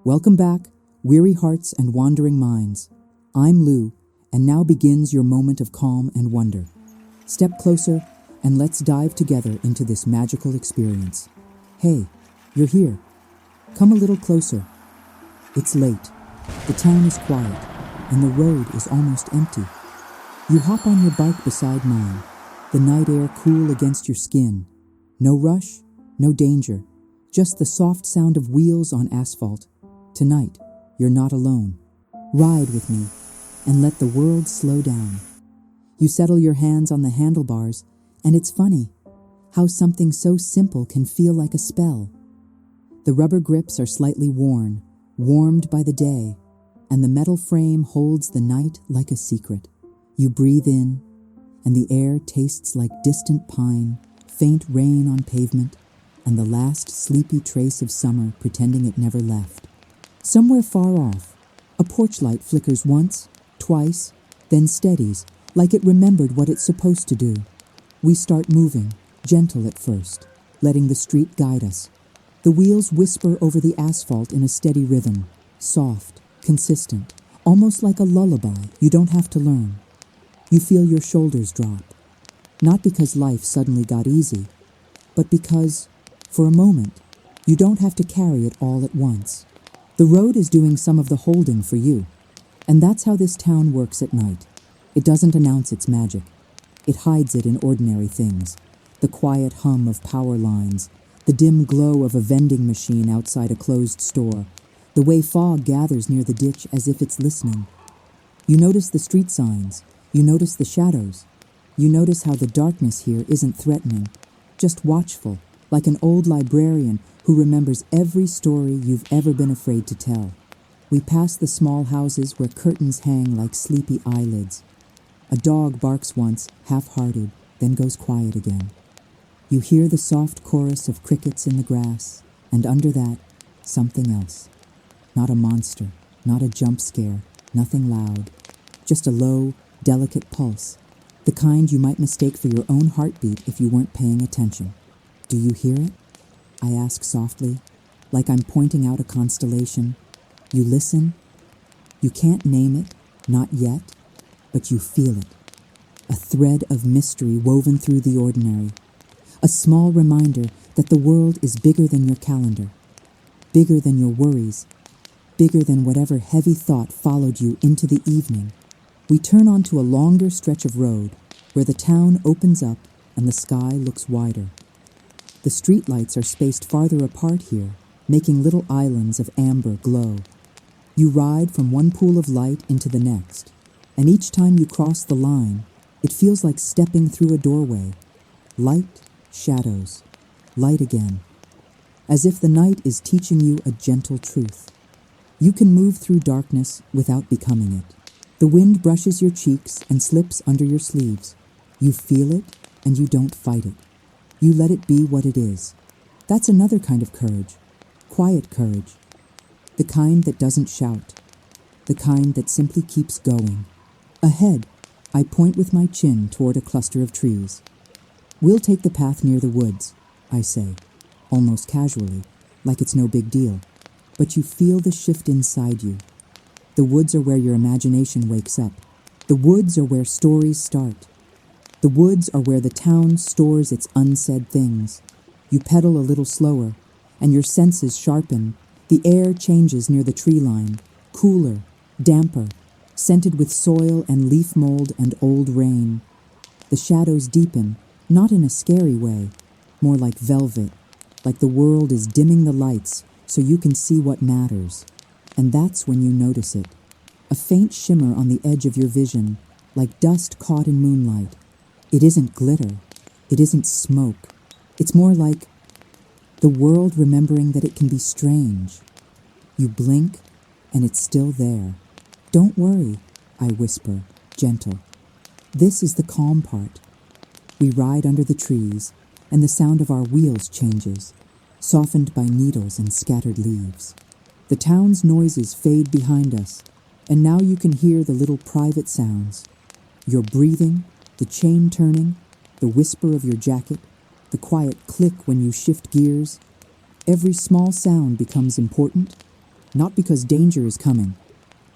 Welcome back, weary hearts and wandering minds. I'm Lou, and now begins your moment of calm and wonder. Step closer, and let's dive together into this magical experience. Hey, you're here. Come a little closer. It's late, the town is quiet, and the road is almost empty. You hop on your bike beside mine, the night air cool against your skin. No rush, no danger, just the soft sound of wheels on asphalt. Tonight, you're not alone. Ride with me, and let the world slow down. You settle your hands on the handlebars, and it's funny how something so simple can feel like a spell. The rubber grips are slightly worn, warmed by the day, and the metal frame holds the night like a secret. You breathe in, and the air tastes like distant pine, faint rain on pavement, and the last sleepy trace of summer pretending it never left. Somewhere far off, a porch light flickers once, twice, then steadies, like it remembered what it's supposed to do. We start moving, gentle at first, letting the street guide us. The wheels whisper over the asphalt in a steady rhythm, soft, consistent, almost like a lullaby you don't have to learn. You feel your shoulders drop, not because life suddenly got easy, but because, for a moment, you don't have to carry it all at once. The road is doing some of the holding for you, and that's how this town works at night. It doesn't announce its magic. It hides it in ordinary things, the quiet hum of power lines, the dim glow of a vending machine outside a closed store, the way fog gathers near the ditch as if it's listening. You notice the street signs, you notice the shadows, you notice how the darkness here isn't threatening, just watchful, like an old librarian who remembers every story you've ever been afraid to tell. We pass the small houses where curtains hang like sleepy eyelids. A dog barks once, half-hearted, then goes quiet again. You hear the soft chorus of crickets in the grass, and under that, something else. Not a monster, not a jump scare, nothing loud. Just a low, delicate pulse, the kind you might mistake for your own heartbeat if you weren't paying attention. Do you hear it? I ask softly, like I'm pointing out a constellation. You listen. You can't name it, not yet, but you feel it. A thread of mystery woven through the ordinary. A small reminder that the world is bigger than your calendar, bigger than your worries, bigger than whatever heavy thought followed you into the evening. We turn onto a longer stretch of road where the town opens up and the sky looks wider. The streetlights are spaced farther apart here, making little islands of amber glow. You ride from one pool of light into the next, and each time you cross the line, it feels like stepping through a doorway. Light, shadows, light again, as if the night is teaching you a gentle truth. You can move through darkness without becoming it. The wind brushes your cheeks and slips under your sleeves. You feel it, and you don't fight it. You let it be what it is. That's another kind of courage. Quiet courage. The kind that doesn't shout. The kind that simply keeps going. Ahead, I point with my chin toward a cluster of trees. We'll take the path near the woods, I say, almost casually, like it's no big deal. But you feel the shift inside you. The woods are where your imagination wakes up. The woods are where stories start. The woods are where the town stores its unsaid things. You pedal a little slower, and your senses sharpen. The air changes near the tree line, cooler, damper, scented with soil and leaf mold and old rain. The shadows deepen, not in a scary way, more like velvet, like the world is dimming the lights so you can see what matters. And that's when you notice it. A faint shimmer on the edge of your vision, like dust caught in moonlight. It isn't glitter. It isn't smoke. It's more like the world remembering that it can be strange. You blink, and it's still there. Don't worry, I whisper, gentle. This is the calm part. We ride under the trees, and the sound of our wheels changes, softened by needles and scattered leaves. The town's noises fade behind us, and now you can hear the little private sounds. Your breathing, the chain turning, the whisper of your jacket, the quiet click when you shift gears. Every small sound becomes important, Not because danger is coming,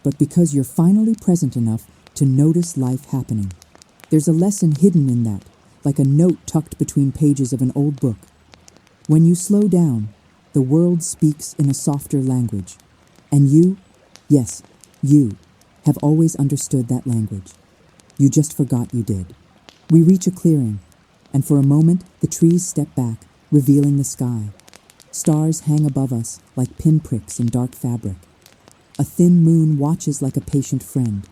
but because you're finally present enough to notice life happening. There's a lesson hidden in that, like a note tucked between pages of an old book. When you slow down, the world speaks in a softer language. And you, yes, you, have always understood that language. You just forgot you did. We reach a clearing, and for a moment the trees step back, revealing the sky. Stars hang above us like pinpricks in dark fabric. A thin moon watches like a patient friend.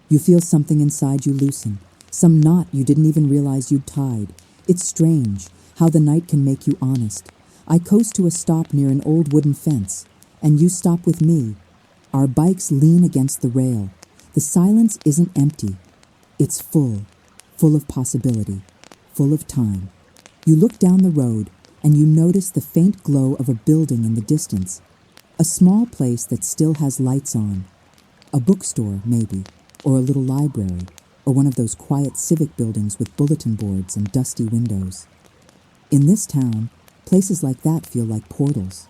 You feel something inside you loosen, some knot you didn't even realize you'd tied. It's strange how the night can make you honest. I coast to a stop near an old wooden fence, and you stop with me. Our bikes lean against the rail. The silence isn't empty. It's full of possibility, full of time. You look down the road, and you notice the faint glow of a building in the distance. A small place that still has lights on. A bookstore, maybe, or a little library, or one of those quiet civic buildings with bulletin boards and dusty windows. In this town, places like that feel like portals.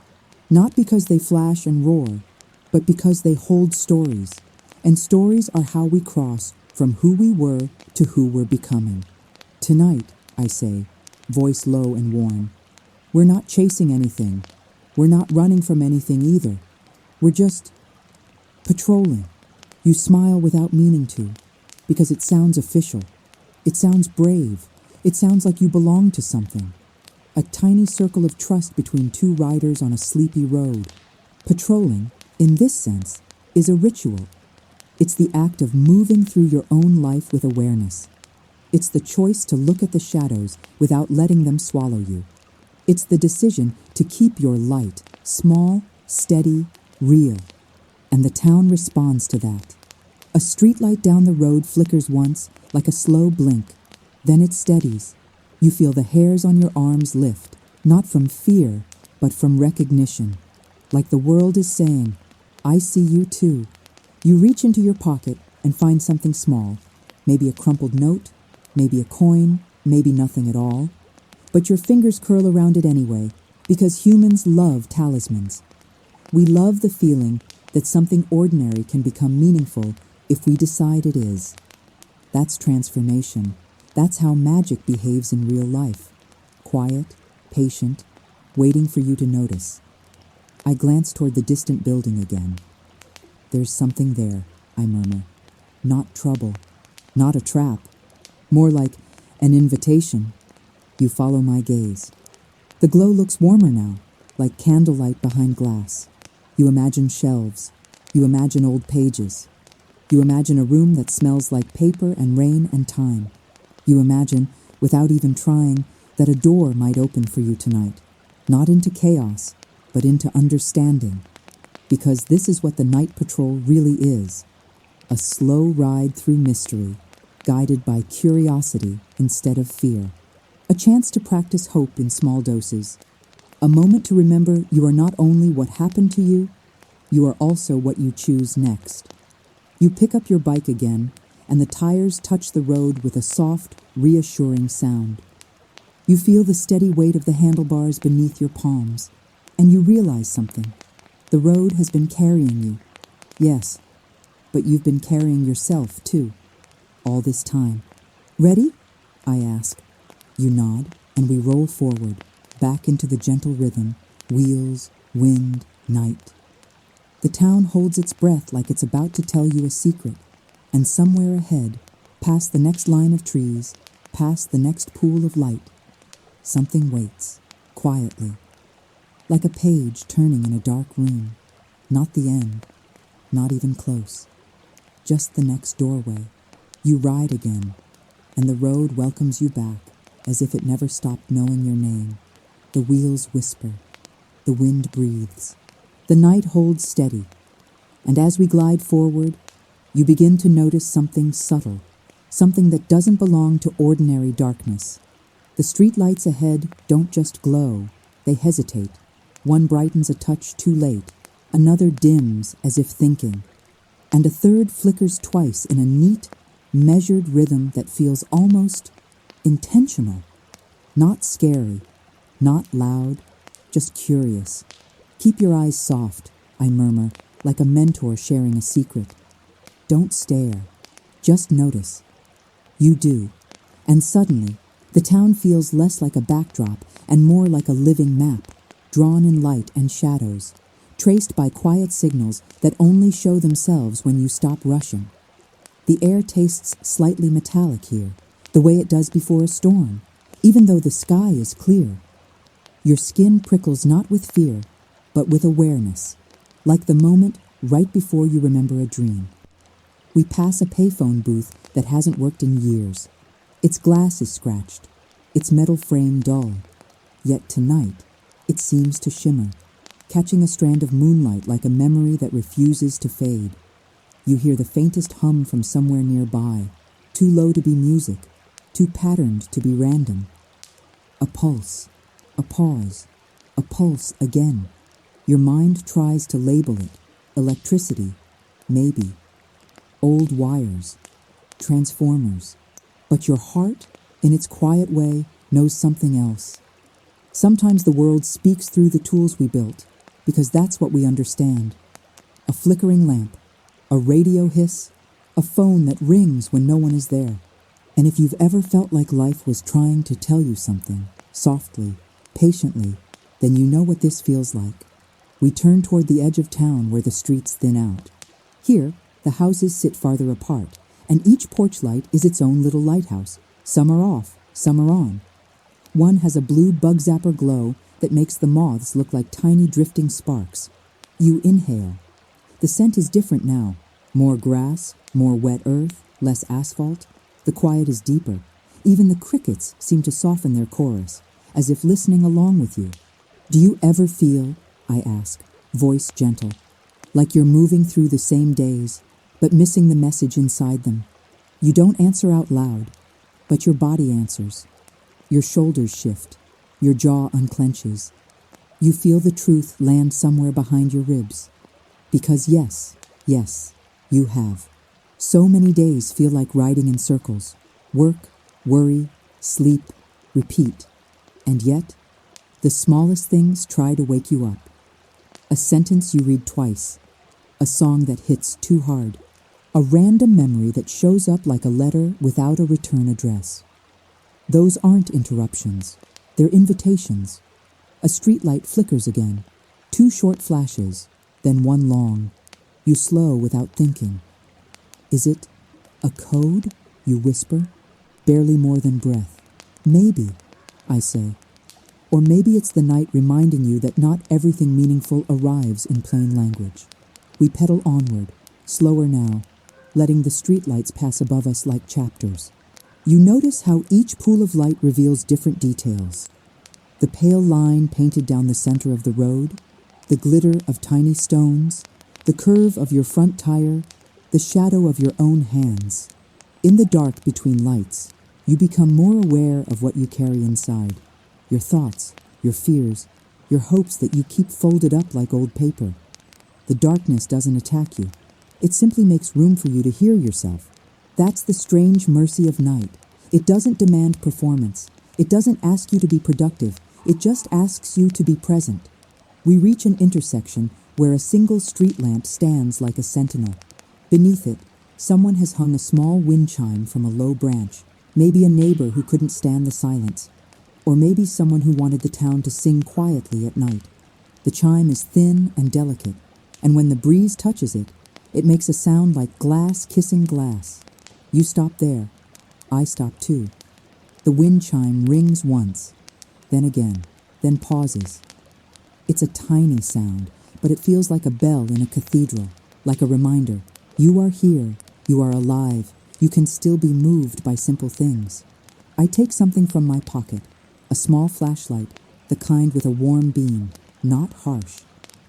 Not because they flash and roar, but because they hold stories. And stories are how we cross from who we were to who we're becoming. Tonight, I say, voice low and warm, we're not chasing anything. We're not running from anything either. We're just patrolling. You smile without meaning to, because it sounds official. It sounds brave. It sounds like you belong to something. A tiny circle of trust between two riders on a sleepy road. Patrolling, in this sense, is a ritual. It's the act of moving through your own life with awareness. It's the choice to look at the shadows without letting them swallow you. It's the decision to keep your light small, steady, real. And the town responds to that. A streetlight down the road flickers once, like a slow blink. Then it steadies. You feel the hairs on your arms lift, not from fear, but from recognition. Like the world is saying, I see you too. You reach into your pocket and find something small, maybe a crumpled note, maybe a coin, maybe nothing at all. But your fingers curl around it anyway, because humans love talismans. We love the feeling that something ordinary can become meaningful if we decide it is. That's transformation. That's how magic behaves in real life. Quiet, patient, waiting for you to notice. I glance toward the distant building again. There's something there, I murmur. Not trouble, not a trap. More like an invitation. You follow my gaze. The glow looks warmer now, like candlelight behind glass. You imagine shelves. You imagine old pages. You imagine a room that smells like paper and rain and time. You imagine, without even trying, that a door might open for you tonight. Not into chaos, but into understanding. Because this is what the night patrol really is. A slow ride through mystery, guided by curiosity instead of fear. A chance to practice hope in small doses. A moment to remember you are not only what happened to you, you are also what you choose next. You pick up your bike again, and the tires touch the road with a soft, reassuring sound. You feel the steady weight of the handlebars beneath your palms, and you realize something. The road has been carrying you. Yes, but you've been carrying yourself, too, all this time. Ready? I ask. You nod, and we roll forward, back into the gentle rhythm, wheels, wind, night. The town holds its breath like it's about to tell you a secret, and somewhere ahead, past the next line of trees, past the next pool of light, something waits, quietly, like a page turning in a dark room. Not the end, not even close, just the next doorway. You ride again, and the road welcomes you back, as if it never stopped knowing your name. The wheels whisper. The wind breathes. The night holds steady. And as we glide forward, you begin to notice something subtle, something that doesn't belong to ordinary darkness. The street lights ahead don't just glow, they hesitate. One brightens a touch too late, another dims as if thinking, and a third flickers twice in a neat, measured rhythm that feels almost intentional. Not scary, not loud, just curious. Keep your eyes soft, I murmur, like a mentor sharing a secret. Don't stare. Just notice. You do. And suddenly, the town feels less like a backdrop and more like a living map, drawn in light and shadows, traced by quiet signals that only show themselves when you stop rushing. The air tastes slightly metallic here, the way it does before a storm, even though the sky is clear. Your skin prickles not with fear, but with awareness, like the moment right before you remember a dream. We pass a payphone booth that hasn't worked in years. Its glass is scratched, its metal frame dull. Yet tonight, it seems to shimmer, catching a strand of moonlight like a memory that refuses to fade. You hear the faintest hum from somewhere nearby, too low to be music, too patterned to be random. A pulse, a pause, a pulse again. Your mind tries to label it. Electricity, maybe. Old wires, transformers. But your heart, in its quiet way, knows something else. Sometimes the world speaks through the tools we built, because that's what we understand. A flickering lamp, a radio hiss, a phone that rings when no one is there. And if you've ever felt like life was trying to tell you something, softly, patiently, then you know what this feels like. We turn toward the edge of town where the streets thin out. Here, the houses sit farther apart, and each porch light is its own little lighthouse. Some are off, some are on. One has a blue bug zapper glow that makes the moths look like tiny drifting sparks. You inhale. The scent is different now. More grass, more wet earth, less asphalt. The quiet is deeper. Even the crickets seem to soften their chorus, as if listening along with you. Do you ever feel, I ask, voice gentle, like you're moving through the same days, but missing the message inside them? You don't answer out loud, but your body answers. Your shoulders shift. Your jaw unclenches. You feel the truth land somewhere behind your ribs. Because yes, you have. So many days feel like riding in circles. Work, worry, sleep, repeat. And yet, the smallest things try to wake you up. A sentence you read twice. A song that hits too hard. A random memory that shows up like a letter without a return address. Those aren't interruptions. They're invitations. A streetlight flickers again. 2 short flashes, then 1 long. You slow without thinking. Is it a code? You whisper, barely more than breath. Maybe, I say. Or maybe it's the night reminding you that not everything meaningful arrives in plain language. We pedal onward, slower now, letting the streetlights pass above us like chapters. You notice how each pool of light reveals different details. The pale line painted down the center of the road, the glitter of tiny stones, the curve of your front tire, the shadow of your own hands. In the dark between lights, you become more aware of what you carry inside. Your thoughts, your fears, your hopes that you keep folded up like old paper. The darkness doesn't attack you. It simply makes room for you to hear yourself. That's the strange mercy of night. It doesn't demand performance. It doesn't ask you to be productive. It just asks you to be present. We reach an intersection where a single street lamp stands like a sentinel. Beneath it, someone has hung a small wind chime from a low branch. Maybe a neighbor who couldn't stand the silence. Or maybe someone who wanted the town to sing quietly at night. The chime is thin and delicate, and when the breeze touches it, it makes a sound like glass kissing glass. You stop there. I stop too. The wind chime rings once, then again, then pauses. It's a tiny sound, but it feels like a bell in a cathedral, like a reminder. You are here, you are alive, you can still be moved by simple things. I take something from my pocket, a small flashlight, the kind with a warm beam, not harsh.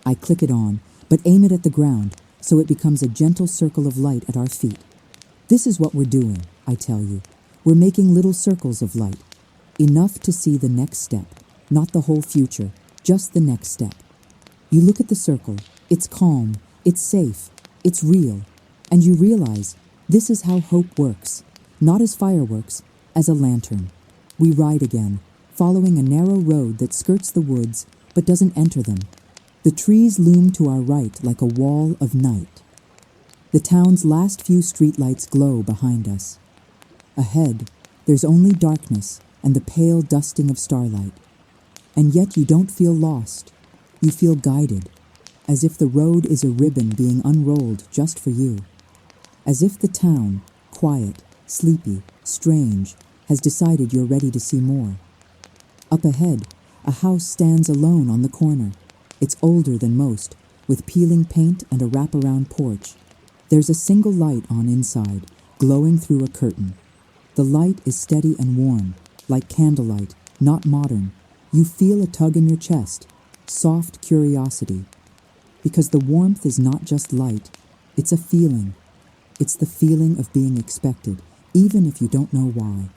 I click it on, but aim it at the ground, so it becomes a gentle circle of light at our feet. This is what we're doing, I tell you. We're making little circles of light, enough to see the next step, not the whole future, just the next step. You look at the circle, it's calm, it's safe, it's real, and you realize this is how hope works, not as fireworks, as a lantern. We ride again, following a narrow road that skirts the woods but doesn't enter them. The trees loom to our right like a wall of night. The town's last few streetlights glow behind us. Ahead, there's only darkness and the pale dusting of starlight. And yet you don't feel lost. You feel guided, as if the road is a ribbon being unrolled just for you. As if the town, quiet, sleepy, strange, has decided you're ready to see more. Up ahead, a house stands alone on the corner. It's older than most, with peeling paint and a wraparound porch. There's a single light on inside, glowing through a curtain. The light is steady and warm, like candlelight, not modern. You feel a tug in your chest, soft curiosity. Because the warmth is not just light, it's a feeling. It's the feeling of being expected, even if you don't know why.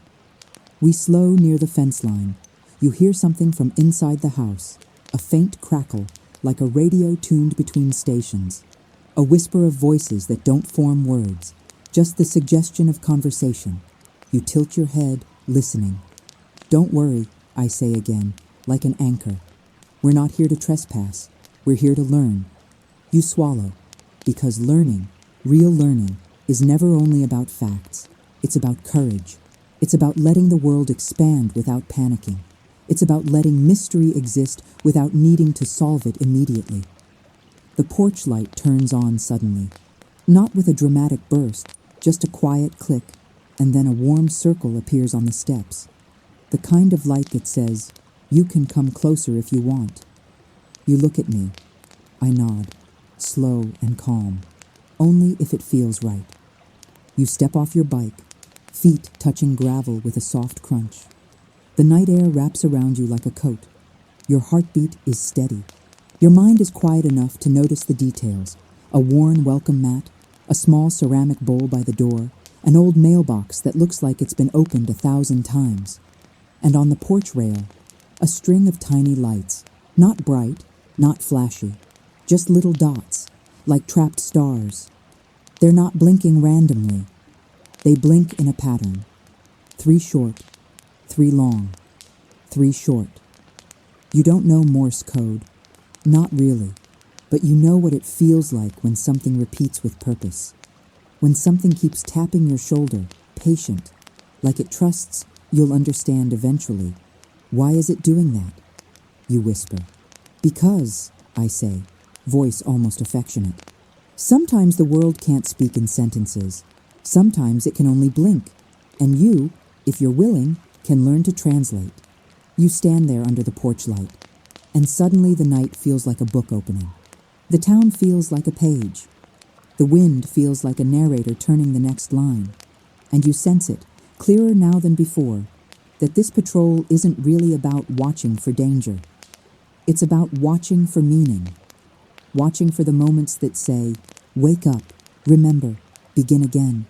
We slow near the fence line. You hear something from inside the house, a faint crackle, like a radio tuned between stations. A whisper of voices that don't form words, just the suggestion of conversation. You tilt your head, listening. Don't worry, I say again, like an anchor. We're not here to trespass. We're here to learn. You swallow, because learning, real learning, is never only about facts. It's about courage. It's about letting the world expand without panicking. It's about letting mystery exist without needing to solve it immediately. The porch light turns on suddenly, not with a dramatic burst, just a quiet click, and then a warm circle appears on the steps. The kind of light that says, you can come closer if you want. You look at me. I nod, slow and calm, only if it feels right. You step off your bike, feet touching gravel with a soft crunch. The night air wraps around you like a coat. Your heartbeat is steady. Your mind is quiet enough to notice the details: a worn welcome mat, a small ceramic bowl by the door, an old mailbox that looks like it's been opened 1,000 times. And on the porch rail, a string of tiny lights, not bright, not flashy, just little dots, like trapped stars. They're not blinking randomly. They blink in a pattern. 3 short, 3 long, 3 short. You don't know Morse code. Not really. But you know what it feels like when something repeats with purpose. When something keeps tapping your shoulder, patient, like it trusts you'll understand eventually. Why is it doing that? You whisper. Because, I say, voice almost affectionate. Sometimes the world can't speak in sentences. Sometimes it can only blink. And you, if you're willing, can learn to translate. You stand there under the porch light, and suddenly the night feels like a book opening. The town feels like a page. The wind feels like a narrator turning the next line. And you sense it, clearer now than before, that this patrol isn't really about watching for danger. It's about watching for meaning. Watching for the moments that say, wake up, remember, begin again.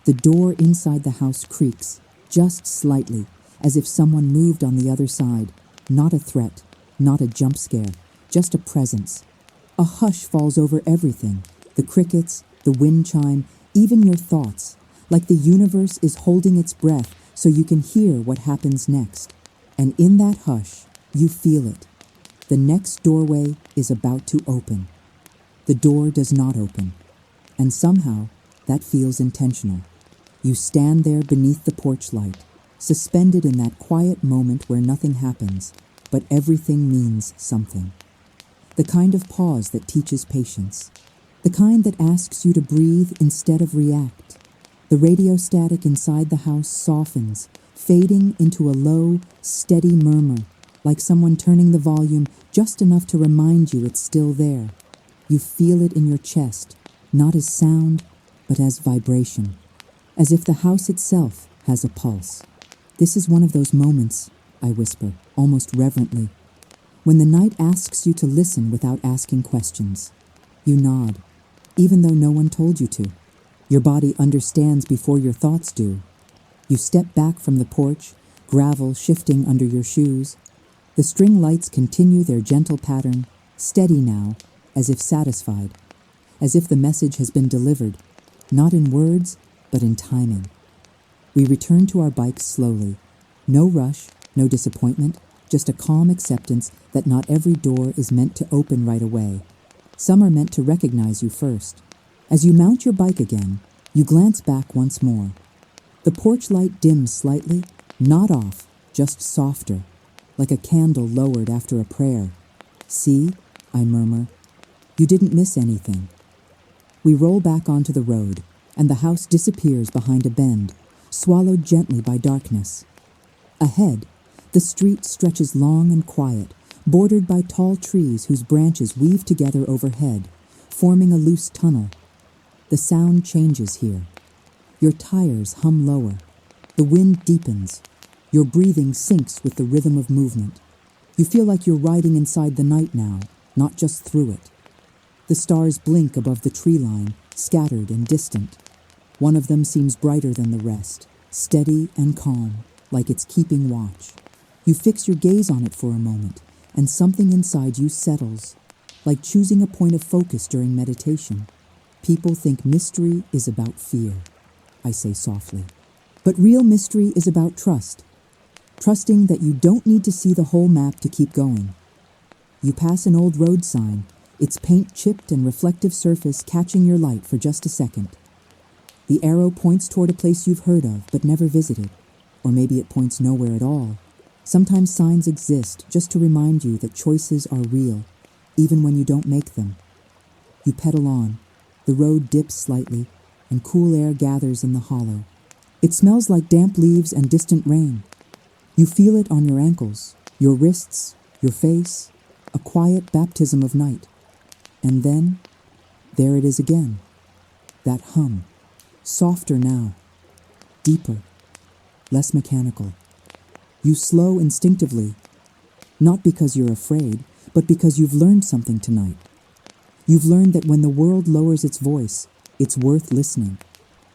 The door inside the house creaks, just slightly, as if someone moved on the other side. Not a threat, not a jump scare, just a presence. A hush falls over everything, the crickets, the wind chime, even your thoughts, like the universe is holding its breath so you can hear what happens next. And in that hush, you feel it. The next doorway is about to open. The door does not open, and somehow that feels intentional. You stand there beneath the porch light, suspended in that quiet moment where nothing happens, but everything means something. The kind of pause that teaches patience. The kind that asks you to breathe instead of react. The radio static inside the house softens, fading into a low, steady murmur, like someone turning the volume just enough to remind you it's still there. You feel it in your chest, not as sound, but as vibration, as if the house itself has a pulse. This is one of those moments, I whisper, almost reverently, when the night asks you to listen without asking questions. You nod, even though no one told you to. Your body understands before your thoughts do. You step back from the porch, gravel shifting under your shoes. The string lights continue their gentle pattern, steady now, as if satisfied, as if the message has been delivered, not in words, but in timing. We return to our bikes slowly. No rush, no disappointment, just a calm acceptance that not every door is meant to open right away. Some are meant to recognize you first. As you mount your bike again, you glance back once more. The porch light dims slightly, not off, just softer, like a candle lowered after a prayer. "See," I murmur, "you didn't miss anything." We roll back onto the road, and the house disappears behind a bend, swallowed gently by darkness. Ahead, the street stretches long and quiet, bordered by tall trees whose branches weave together overhead, forming a loose tunnel. The sound changes here. Your tires hum lower. The wind deepens. Your breathing syncs with the rhythm of movement. You feel like you're riding inside the night now, not just through it. The stars blink above the tree line, scattered and distant. One of them seems brighter than the rest, steady and calm, like it's keeping watch. You fix your gaze on it for a moment, and something inside you settles, like choosing a point of focus during meditation. People think mystery is about fear, I say softly. But real mystery is about trust. Trusting that you don't need to see the whole map to keep going. You pass an old road sign, its paint chipped and reflective surface catching your light for just a second. The arrow points toward a place you've heard of but never visited, or maybe it points nowhere at all. Sometimes signs exist just to remind you that choices are real, even when you don't make them. You pedal on. The road dips slightly, and cool air gathers in the hollow. It smells like damp leaves and distant rain. You feel it on your ankles, your wrists, your face, a quiet baptism of night. And then, there it is again. That hum, softer now, deeper, less mechanical. You slow instinctively, not because you're afraid, but because you've learned something tonight. You've learned that when the world lowers its voice, it's worth listening.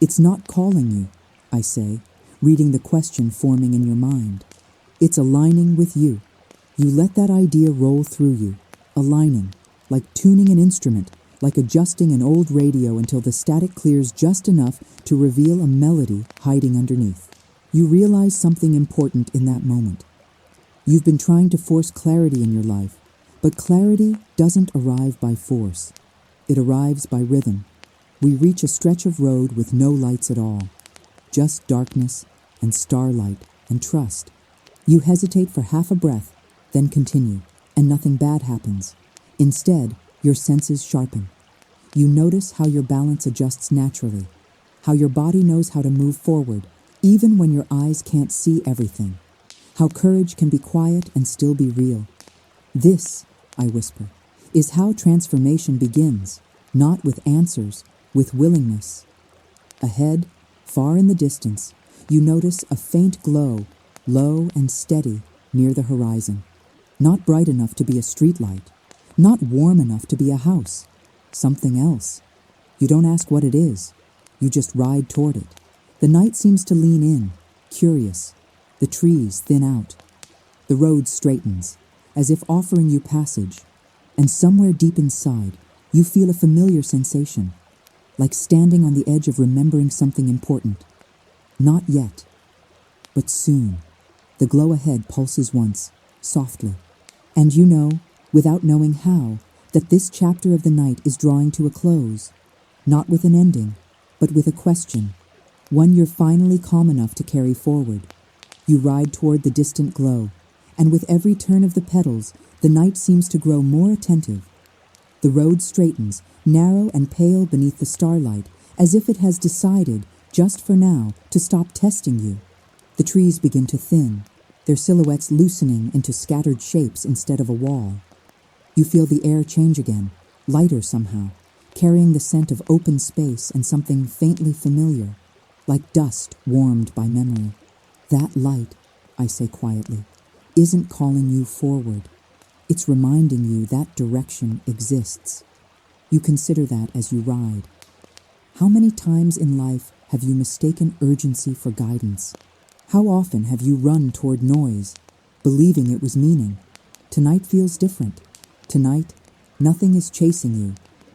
It's not calling you, I say, reading the question forming in your mind. It's aligning with you. You let that idea roll through you, aligning, like tuning an instrument, like adjusting an old radio until the static clears just enough to reveal a melody hiding underneath. You realize something important in that moment. You've been trying to force clarity in your life, but clarity doesn't arrive by force. It arrives by rhythm. We reach a stretch of road with no lights at all, just darkness and starlight and trust. You hesitate for half a breath, then continue, and nothing bad happens. Instead, your senses sharpen. You notice how your balance adjusts naturally, how your body knows how to move forward, even when your eyes can't see everything, how courage can be quiet and still be real. This, I whisper, is how transformation begins, not with answers, with willingness. Ahead, far in the distance, you notice a faint glow, low and steady, near the horizon. Not bright enough to be a streetlight, not warm enough to be a house. Something else. You don't ask what it is. You just ride toward it. The night seems to lean in, curious. The trees thin out. The road straightens, as if offering you passage. And somewhere deep inside, you feel a familiar sensation, like standing on the edge of remembering something important. Not yet, but soon. The glow ahead pulses once, softly. And you know, without knowing how, that this chapter of the night is drawing to a close, not with an ending, but with a question, one you're finally calm enough to carry forward. You ride toward the distant glow, and with every turn of the pedals, the night seems to grow more attentive. The road straightens, narrow and pale beneath the starlight, as if it has decided, just for now, to stop testing you. The trees begin to thin, their silhouettes loosening into scattered shapes instead of a wall. You feel the air change again, lighter somehow, carrying the scent of open space and something faintly familiar, like dust warmed by memory. That light, I say quietly, isn't calling you forward. It's reminding you that direction exists. You consider that as you ride. How many times in life have you mistaken urgency for guidance? How often have you run toward noise, believing it was meaning? Tonight feels different. Tonight, nothing is chasing you.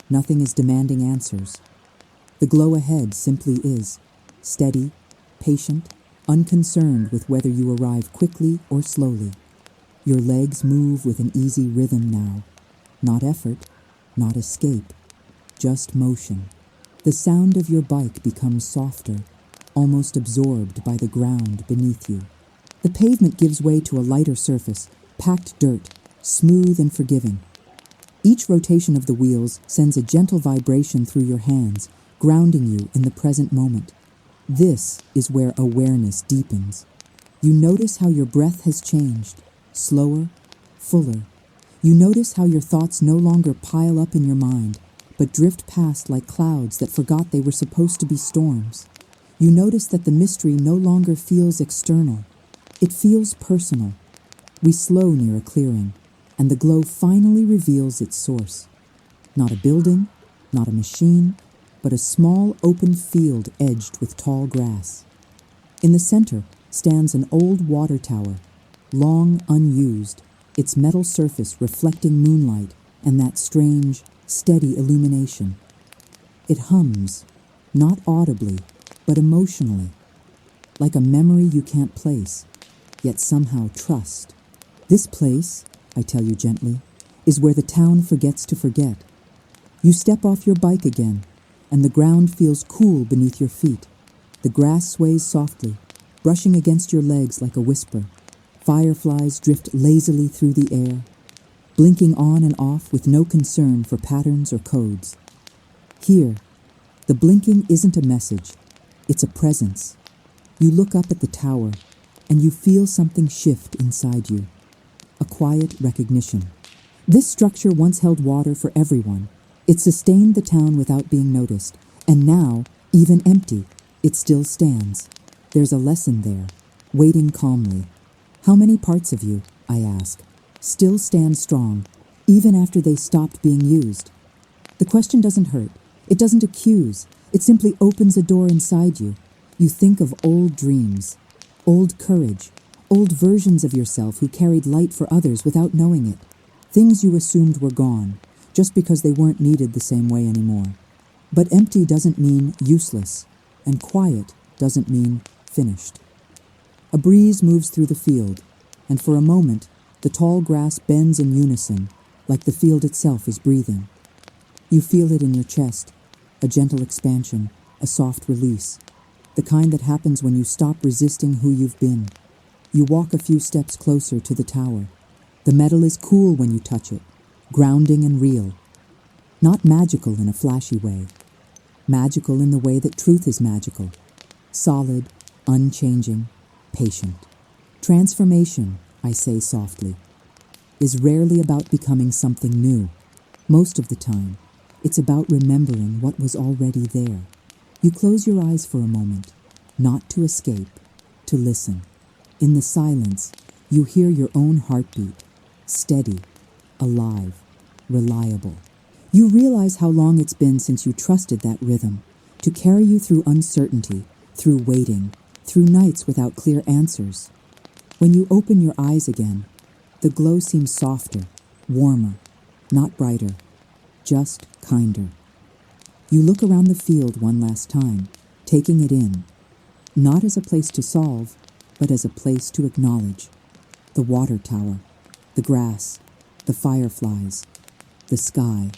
Nothing is demanding answers. The glow ahead simply is, steady, patient, unconcerned with whether you arrive quickly or slowly. Your legs move with an easy rhythm now. Not effort, not escape, just motion. The sound of your bike becomes softer, almost absorbed by the ground beneath you. The pavement gives way to a lighter surface, packed dirt, smooth and forgiving. Each rotation of the wheels sends a gentle vibration through your hands, grounding you in the present moment. This is where awareness deepens. You notice how your breath has changed, slower, fuller. You notice how your thoughts no longer pile up in your mind, but drift past like clouds that forgot they were supposed to be storms. You notice that the mystery no longer feels external. It feels personal. We slow near a clearing, and the glow finally reveals its source. Not a building, not a machine, but a small open field edged with tall grass. In the center stands an old water tower, long unused, its metal surface reflecting moonlight and that strange, steady illumination. It hums, not audibly, but emotionally, like a memory you can't place, yet somehow trust. This place, I tell you gently, is where the town forgets to forget. You step off your bike again, and the ground feels cool beneath your feet. The grass sways softly, brushing against your legs like a whisper. Fireflies drift lazily through the air, blinking on and off with no concern for patterns or codes. Here, the blinking isn't a message, it's a presence. You look up at the tower, and you feel something shift inside you. A quiet recognition. This structure once held water for everyone. It sustained the town without being noticed, and now, even empty, it still stands. There's a lesson there, waiting calmly. How many parts of you, I ask, still stand strong, even after they stopped being used? The question doesn't hurt. It doesn't accuse. It simply opens a door inside you. You think of old dreams, old courage, old versions of yourself who carried light for others without knowing it. Things you assumed were gone, just because they weren't needed the same way anymore. But empty doesn't mean useless, and quiet doesn't mean finished. A breeze moves through the field, and for a moment, the tall grass bends in unison, like the field itself is breathing. You feel it in your chest, a gentle expansion, a soft release, the kind that happens when you stop resisting who you've been. You walk a few steps closer to the tower. The metal is cool when you touch it, grounding and real. Not magical in a flashy way. Magical in the way that truth is magical. Solid, unchanging, patient. Transformation, I say softly, is rarely about becoming something new. Most of the time, it's about remembering what was already there. You close your eyes for a moment, not to escape, to listen. In the silence, you hear your own heartbeat, steady, alive, reliable. You realize how long it's been since you trusted that rhythm, to carry you through uncertainty, through waiting, through nights without clear answers. When you open your eyes again, the glow seems softer, warmer, not brighter, just kinder. You look around the field one last time, taking it in, not as a place to solve, but as a place to acknowledge. The water tower, the grass, the fireflies, the sky,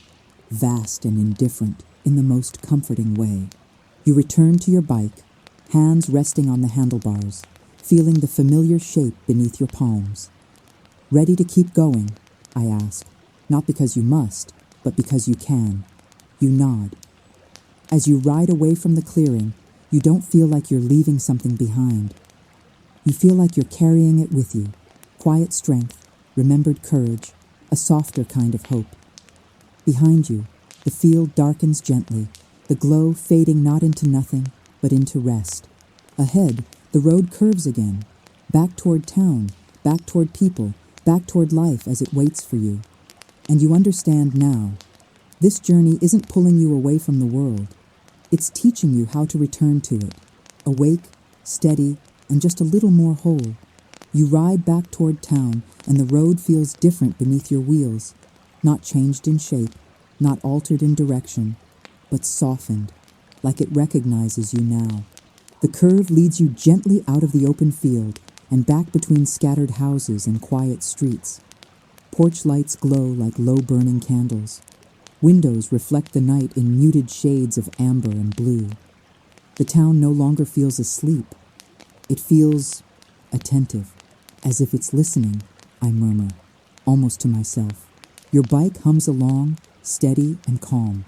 vast and indifferent in the most comforting way. You return to your bike, hands resting on the handlebars, feeling the familiar shape beneath your palms. Ready to keep going, I ask, not because you must, but because you can. You nod. As you ride away from the clearing, you don't feel like you're leaving something behind. You feel like you're carrying it with you. Quiet strength, remembered courage, a softer kind of hope. Behind you, the field darkens gently, the glow fading not into nothing, but into rest. Ahead, the road curves again, back toward town, back toward people, back toward life as it waits for you. And you understand now, this journey isn't pulling you away from the world. It's teaching you how to return to it, awake, steady, and just a little more whole. You ride back toward town, and the road feels different beneath your wheels, not changed in shape, not altered in direction, but softened, like it recognizes you now. The curve leads you gently out of the open field, and back between scattered houses and quiet streets. Porch lights glow like low-burning candles. Windows reflect the night in muted shades of amber and blue. The town no longer feels asleep. It feels attentive, as if it's listening, I murmur, almost to myself. Your bike hums along, steady and calm.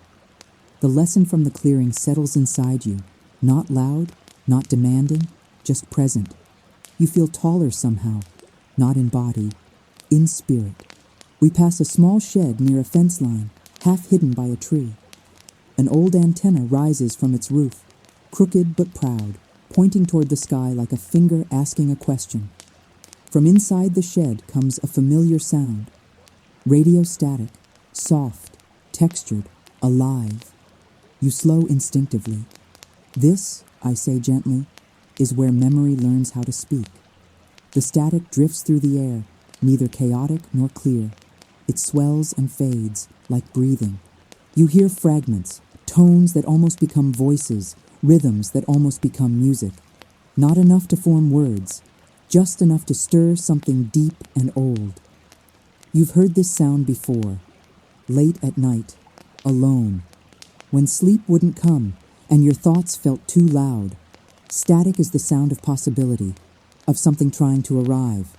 The lesson from the clearing settles inside you, not loud, not demanding, just present. You feel taller somehow, not in body, in spirit. We pass a small shed near a fence line, half hidden by a tree. An old antenna rises from its roof, crooked but proud, pointing toward the sky like a finger asking a question. From inside the shed comes a familiar sound. Radio static, soft, textured, alive. You slow instinctively. This, I say gently, is where memory learns how to speak. The static drifts through the air, neither chaotic nor clear. It swells and fades, like breathing. You hear fragments, tones that almost become voices, rhythms that almost become music. Not enough to form words, just enough to stir something deep and old. You've heard this sound before, late at night, alone, when sleep wouldn't come and your thoughts felt too loud. Static is the sound of possibility, of something trying to arrive.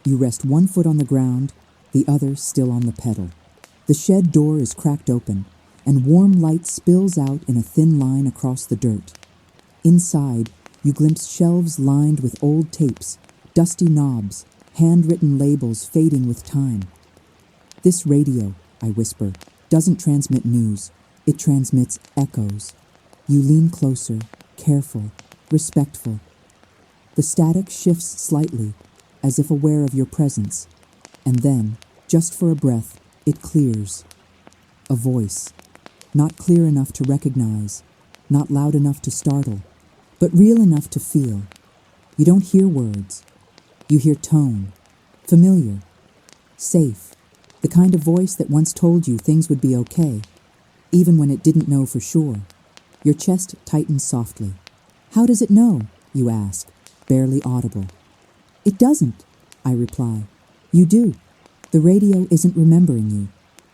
You rest one foot on the ground, the other still on the pedal. The shed door is cracked open, and warm light spills out in a thin line across the dirt. Inside, you glimpse shelves lined with old tapes, dusty knobs, handwritten labels fading with time. This radio, I whisper, doesn't transmit news. It transmits echoes. You lean closer, careful, respectful. The static shifts slightly, as if aware of your presence, and then, just for a breath, it clears. A voice, not clear enough to recognize, not loud enough to startle, but real enough to feel. You don't hear words. You hear tone, familiar, safe, the kind of voice that once told you things would be okay, even when it didn't know for sure. Your chest tightens softly. How does it know? You ask, barely audible. It doesn't, I reply. You do. The radio isn't remembering you.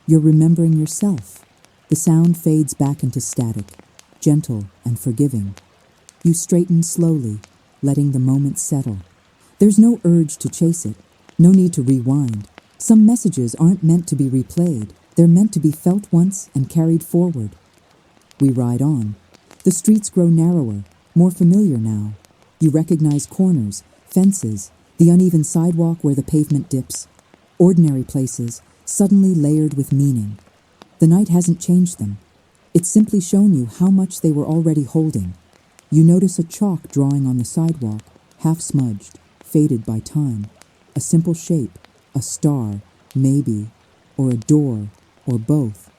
You're remembering yourself. The sound fades back into static, gentle and forgiving. You straighten slowly, letting the moment settle. There's no urge to chase it, no need to rewind. Some messages aren't meant to be replayed. They're meant to be felt once and carried forward. We ride on. The streets grow narrower, more familiar now. You recognize corners, fences, the uneven sidewalk where the pavement dips. Ordinary places, suddenly layered with meaning. The night hasn't changed them. It's simply shown you how much they were already holding. You notice a chalk drawing on the sidewalk, half smudged, faded by time. A simple shape, a star, maybe, or a door, or both.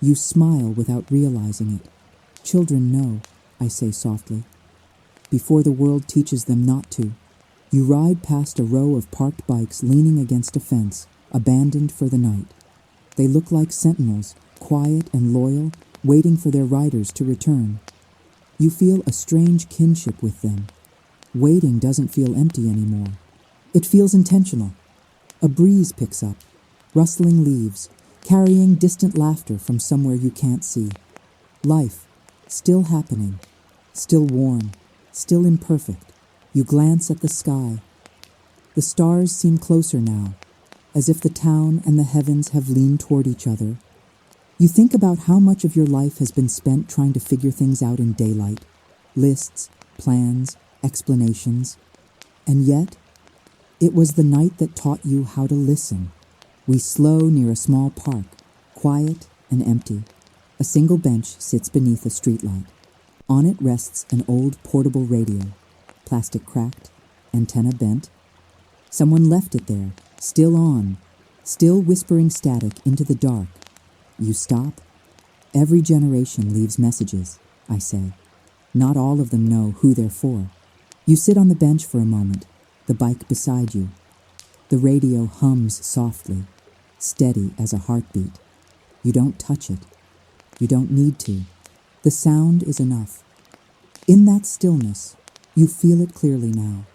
You smile without realizing it. Children know, I say softly, before the world teaches them not to. You ride past a row of parked bikes leaning against a fence, abandoned for the night. They look like sentinels, quiet and loyal, waiting for their riders to return. You feel a strange kinship with them. Waiting doesn't feel empty anymore. It feels intentional. A breeze picks up, rustling leaves, carrying distant laughter from somewhere you can't see. Life, still happening, still warm, still imperfect. You glance at the sky. The stars seem closer now, as if the town and the heavens have leaned toward each other. You think about how much of your life has been spent trying to figure things out in daylight. Lists, plans, explanations. And yet, it was the night that taught you how to listen. We slow near a small park, quiet and empty. A single bench sits beneath a streetlight. On it rests an old portable radio, plastic cracked, antenna bent. Someone left it there, still on, still whispering static into the dark. You stop. Every generation leaves messages, I say. Not all of them know who they're for. You sit on the bench for a moment, the bike beside you. The radio hums softly, steady as a heartbeat. You don't touch it. You don't need to. The sound is enough. In that stillness, you feel it clearly now.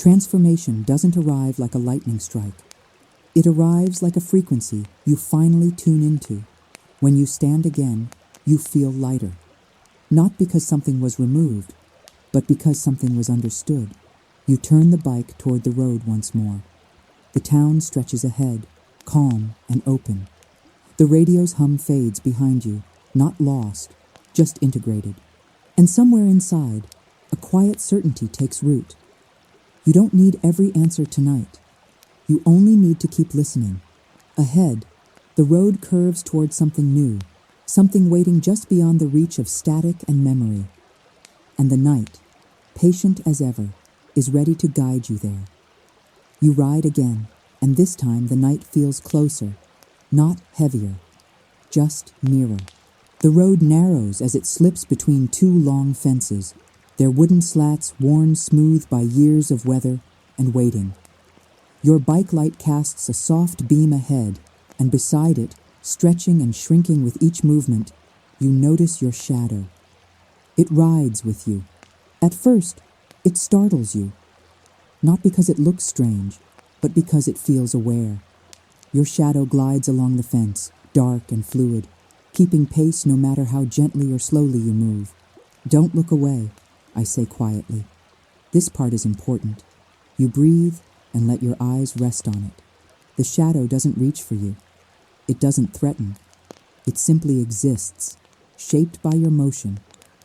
Transformation doesn't arrive like a lightning strike. It arrives like a frequency you finally tune into. When you stand again, you feel lighter. Not because something was removed, but because something was understood. You turn the bike toward the road once more. The town stretches ahead, calm and open. The radio's hum fades behind you, not lost, just integrated. And somewhere inside, a quiet certainty takes root. You don't need every answer tonight. You only need to keep listening. Ahead, the road curves toward something new, something waiting just beyond the reach of static and memory. And the night, patient as ever, is ready to guide you there. You ride again, and this time the night feels closer, not heavier, just nearer. The road narrows as it slips between two long fences, their wooden slats worn smooth by years of weather and waiting. Your bike light casts a soft beam ahead, and beside it, stretching and shrinking with each movement, you notice your shadow. It rides with you. At first, it startles you. Not because it looks strange, but because it feels aware. Your shadow glides along the fence, dark and fluid, keeping pace no matter how gently or slowly you move. Don't look away, I say quietly. This part is important. You breathe and let your eyes rest on it. The shadow doesn't reach for you. It doesn't threaten. It simply exists, shaped by your motion,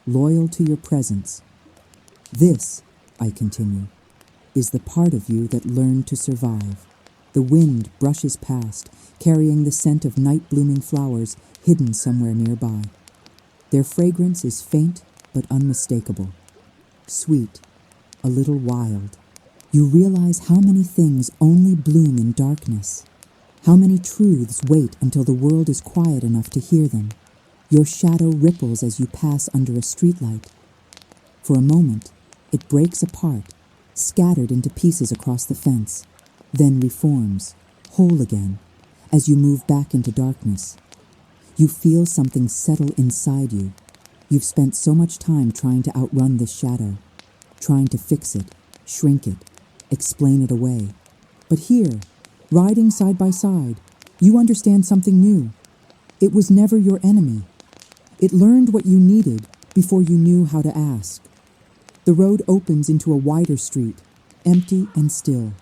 loyal to your presence. This, I continue, is the part of you that learned to survive. The wind brushes past, carrying the scent of night-blooming flowers hidden somewhere nearby. Their fragrance is faint but unmistakable. Sweet, a little wild. You realize how many things only bloom in darkness. How many truths wait until the world is quiet enough to hear them. Your shadow ripples as you pass under a streetlight. For a moment, it breaks apart, scattered into pieces across the fence, then reforms, whole again, as you move back into darkness. You feel something settle inside you. You've spent so much time trying to outrun this shadow, trying to fix it, shrink it, explain it away. But here, riding side by side, you understand something new. It was never your enemy. It learned what you needed before you knew how to ask. The road opens into a wider street, empty and still.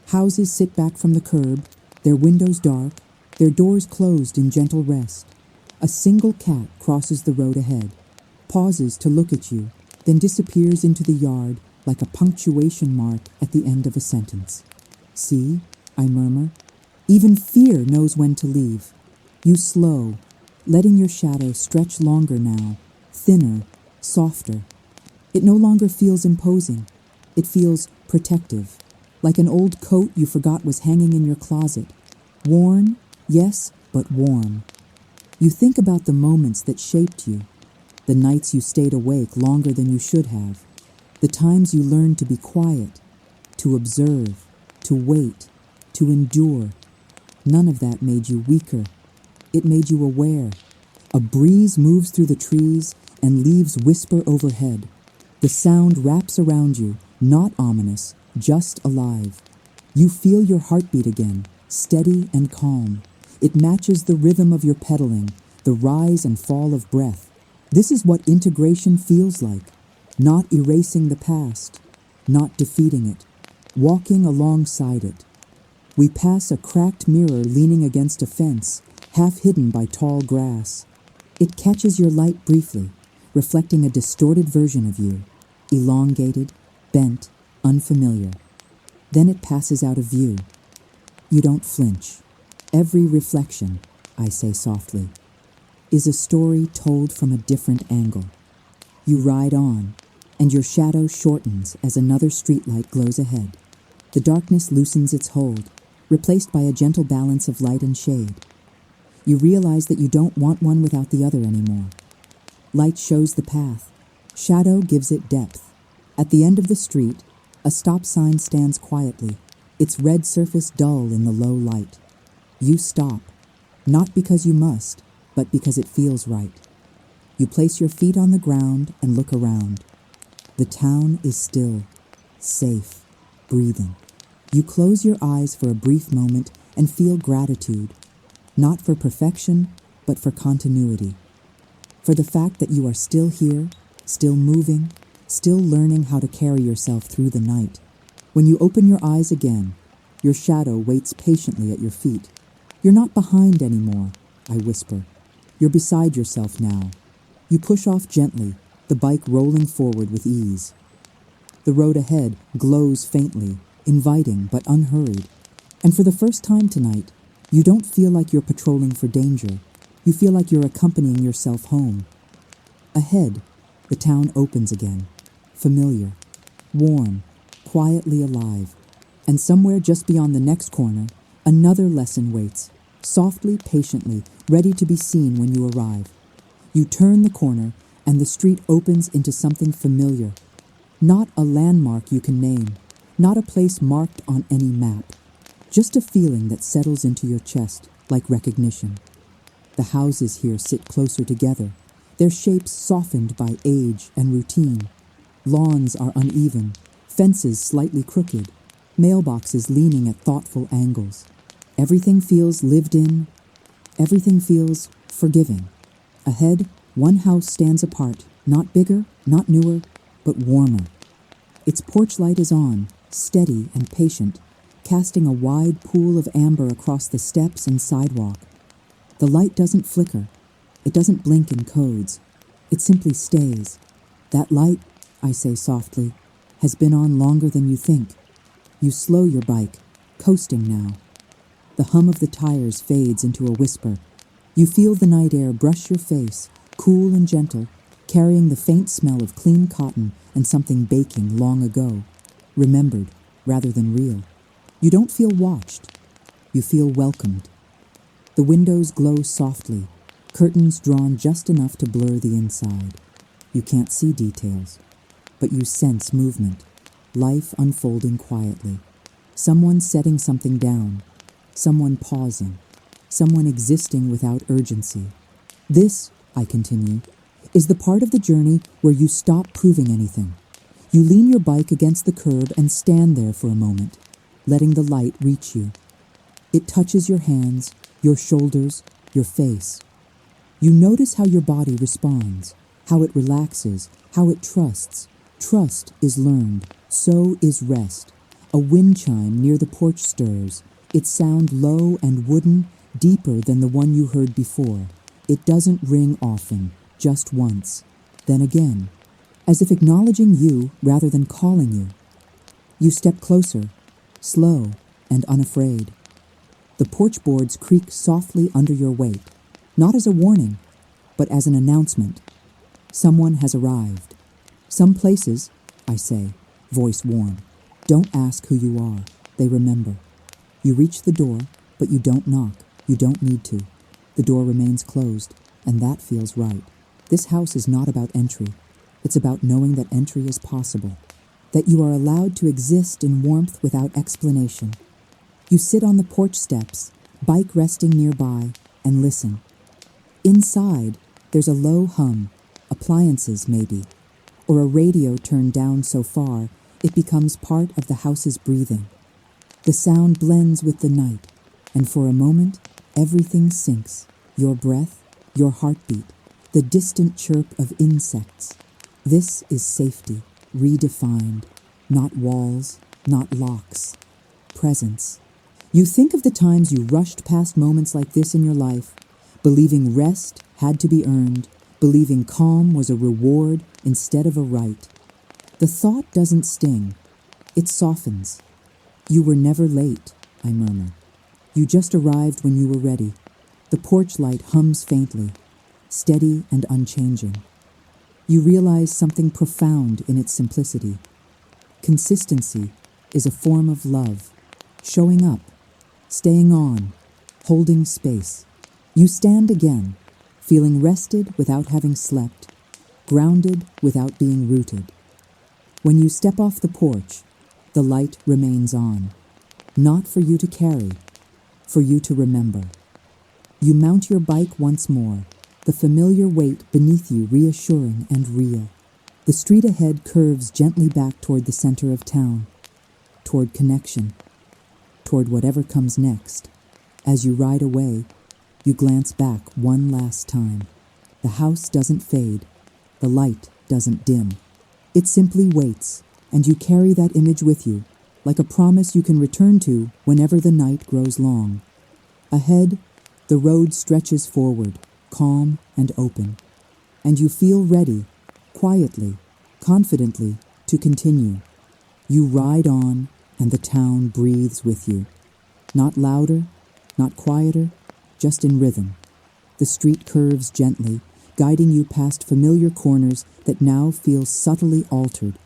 Houses sit back from the curb, their windows dark, their doors closed in gentle rest. A single cat crosses the road ahead, pauses to look at you, then disappears into the yard like a punctuation mark at the end of a sentence. See, I murmur. Even fear knows when to leave. You slow, letting your shadow stretch longer now, thinner, softer. It no longer feels imposing. It feels protective, like an old coat you forgot was hanging in your closet. Worn, yes, but warm. You think about the moments that shaped you, the nights you stayed awake longer than you should have, the times you learned to be quiet, to observe, to wait, to endure. None of that made you weaker. It made you aware. A breeze moves through the trees and leaves whisper overhead. The sound wraps around you, not ominous, just alive. You feel your heartbeat again, steady and calm. It matches the rhythm of your pedaling, the rise and fall of breath. This is what integration feels like. Not erasing the past, not defeating it, walking alongside it. We pass a cracked mirror leaning against a fence, half hidden by tall grass. It catches your light briefly, reflecting a distorted version of you, elongated, bent, unfamiliar. Then it passes out of view. You don't flinch. Every reflection, I say softly, is a story told from a different angle. You ride on, and your shadow shortens as another streetlight glows ahead. The darkness loosens its hold, replaced by a gentle balance of light and shade. You realize that you don't want one without the other anymore. Light shows the path. Shadow gives it depth. At the end of the street, a stop sign stands quietly, its red surface dull in the low light. You stop, not because you must, but because it feels right. You place your feet on the ground and look around. The town is still, safe. breathing. You close your eyes for a brief moment and feel gratitude, not for perfection, but for continuity. For the fact that you are still here, still moving, still learning how to carry yourself through the night. When you open your eyes again, your shadow waits patiently at your feet. You're not behind anymore, I whisper. You're beside yourself now. You push off gently, the bike rolling forward with ease. The road ahead glows faintly, inviting but unhurried. And for the first time tonight, you don't feel like you're patrolling for danger. You feel like you're accompanying yourself home. Ahead, the town opens again, familiar, warm, quietly alive. And somewhere just beyond the next corner, another lesson waits, softly, patiently, ready to be seen when you arrive. You turn the corner, and the street opens into something familiar. Not a landmark you can name, not a place marked on any map. Just a feeling that settles into your chest, like recognition. The houses here sit closer together, their shapes softened by age and routine. Lawns are uneven, fences slightly crooked, mailboxes leaning at thoughtful angles. Everything feels lived in. Everything feels forgiving. Ahead, one house stands apart, not bigger, not newer, but warmer. Its porch light is on, steady and patient, casting a wide pool of amber across the steps and sidewalk. The light doesn't flicker. It doesn't blink in codes. It simply stays. That light, I say softly, has been on longer than you think. You slow your bike, coasting now. The hum of the tires fades into a whisper. You feel the night air brush your face, cool and gentle, carrying the faint smell of clean cotton and something baking long ago, remembered rather than real. You don't feel watched. You feel welcomed. The windows glow softly, curtains drawn just enough to blur the inside. You can't see details, but you sense movement, life unfolding quietly. Someone setting something down, someone pausing, someone existing without urgency. This, I continue, is the part of the journey where you stop proving anything. You lean your bike against the curb and stand there for a moment, letting the light reach you. It touches your hands, your shoulders, your face. You notice how your body responds, how it relaxes, how it trusts. Trust is learned, so is rest. A wind chime near the porch stirs, its sound low and wooden, deeper than the one you heard before. It doesn't ring often, just once, then again, as if acknowledging you rather than calling you. You step closer, slow and unafraid. The porch boards creak softly under your weight, not as a warning, but as an announcement. Someone has arrived. Some places, I say, voice warm, don't ask who you are, they remember. You reach the door, but you don't knock, you don't need to. The door remains closed, and that feels right. This house is not about entry. It's about knowing that entry is possible, that you are allowed to exist in warmth without explanation. You sit on the porch steps, bike resting nearby, and listen. Inside, there's a low hum, appliances maybe, or a radio turned down so far it becomes part of the house's breathing. The sound blends with the night, and for a moment, everything sinks. Your breath, your heartbeat, the distant chirp of insects. This is safety, redefined. Not walls, not locks. Presence. You think of the times you rushed past moments like this in your life, believing rest had to be earned, believing calm was a reward instead of a right. The thought doesn't sting. It softens. You were never late, I murmur. You just arrived when you were ready. The porch light hums faintly, steady and unchanging. You realize something profound in its simplicity. Consistency is a form of love, showing up, staying on, holding space. You stand again, feeling rested without having slept, grounded without being rooted. When you step off the porch, the light remains on, not for you to carry, for you to remember. You mount your bike once more, the familiar weight beneath you reassuring and real. The street ahead curves gently back toward the center of town. toward connection, toward whatever comes next. As you ride away, you glance back one last time. The house doesn't fade, the light doesn't dim. It simply waits, and you carry that image with you, like a promise you can return to whenever the night grows long. Ahead, the road stretches forward, calm and open, and you feel ready, quietly, confidently, to continue. You ride on, and the town breathes with you. Not louder, not quieter, just in rhythm. The street curves gently, guiding you past familiar corners that now feel subtly altered,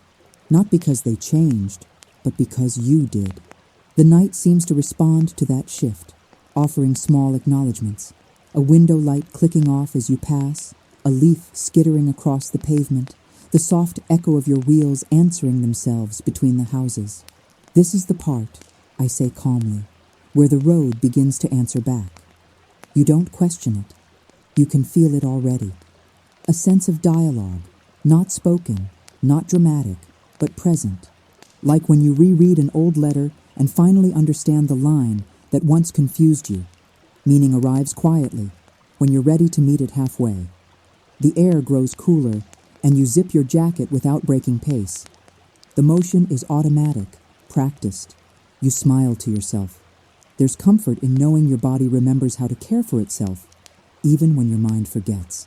not because they changed, but because you did. The night seems to respond to that shift, offering small acknowledgments. A window light clicking off as you pass, a leaf skittering across the pavement, the soft echo of your wheels answering themselves between the houses. This is the part, I say calmly, where the road begins to answer back. You don't question it. You can feel it already. A sense of dialogue, not spoken, not dramatic, but present. Like when you reread an old letter and finally understand the line that once confused you. Meaning arrives quietly, when you're ready to meet it halfway. The air grows cooler, and you zip your jacket without breaking pace. The motion is automatic, practiced. You smile to yourself. There's comfort in knowing your body remembers how to care for itself, even when your mind forgets.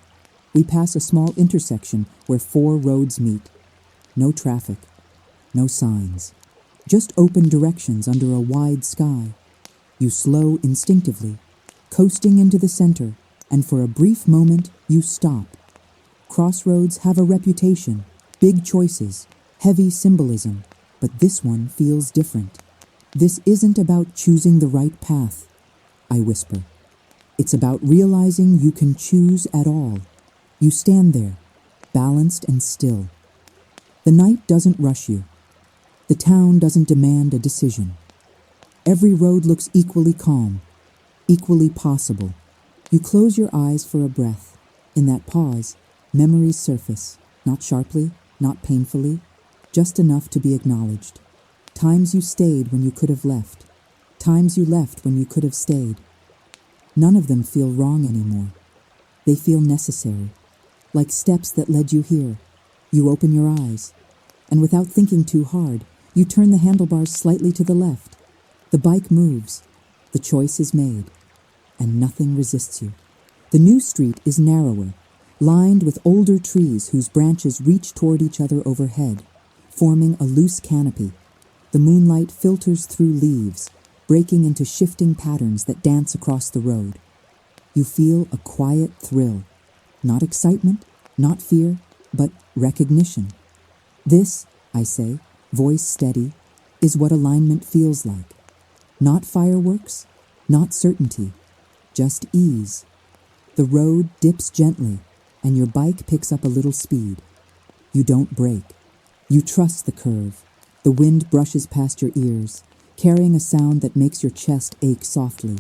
We pass a small intersection where 4 roads meet. No traffic, no signs. Just open directions under a wide sky. You slow instinctively, coasting into the center, and for a brief moment, you stop. Crossroads have a reputation, big choices, heavy symbolism, but this one feels different. This isn't about choosing the right path, I whisper. It's about realizing you can choose at all. You stand there, balanced and still. The night doesn't rush you. The town doesn't demand a decision. Every road looks equally calm, equally possible. You close your eyes for a breath. In that pause, memories surface, not sharply, not painfully, just enough to be acknowledged. Times you stayed when you could have left. Times you left when you could have stayed. None of them feel wrong anymore. They feel necessary, like steps that led you here. You open your eyes, and without thinking too hard, you turn the handlebars slightly to the left. The bike moves, the choice is made, and nothing resists you. The new street is narrower, lined with older trees whose branches reach toward each other overhead, forming a loose canopy. The moonlight filters through leaves, breaking into shifting patterns that dance across the road. You feel a quiet thrill, not excitement, not fear, but recognition. This, I say, voice steady, is what alignment feels like. Not fireworks, not certainty, just ease. The road dips gently, and your bike picks up a little speed. You don't brake. You trust the curve. The wind brushes past your ears, carrying a sound that makes your chest ache softly.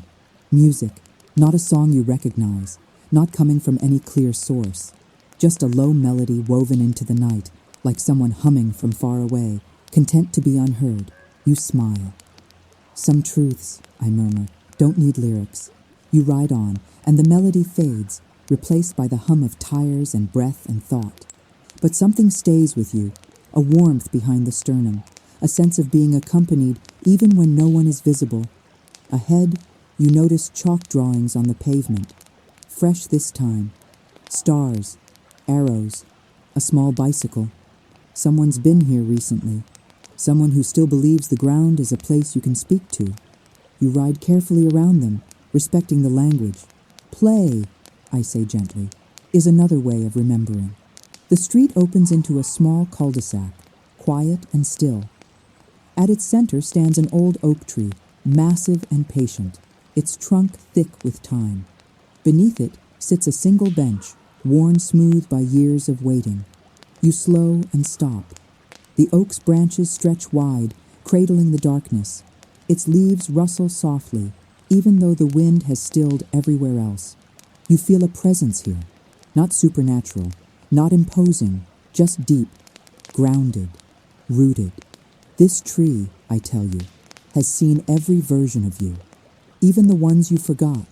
Music, not a song you recognize, not coming from any clear source. Just a low melody woven into the night, like someone humming from far away, content to be unheard. You smile. Some truths, I murmur, don't need lyrics. You ride on, and the melody fades, replaced by the hum of tires and breath and thought. But something stays with you, a warmth behind the sternum, a sense of being accompanied even when no one is visible. Ahead, you notice chalk drawings on the pavement, fresh this time. Stars, arrows, a small bicycle. Someone's been here recently. Someone who still believes the ground is a place you can speak to. You ride carefully around them, respecting the language. Play, I say gently, is another way of remembering. The street opens into a small cul-de-sac, quiet and still. At its center stands an old oak tree, massive and patient, its trunk thick with time. Beneath it sits a single bench, worn smooth by years of waiting. You slow and stop. The oak's branches stretch wide, cradling the darkness. Its leaves rustle softly, even though the wind has stilled everywhere else. You feel a presence here, not supernatural, not imposing, just deep, grounded, rooted. This tree, I tell you, has seen every version of you, even the ones you forgot.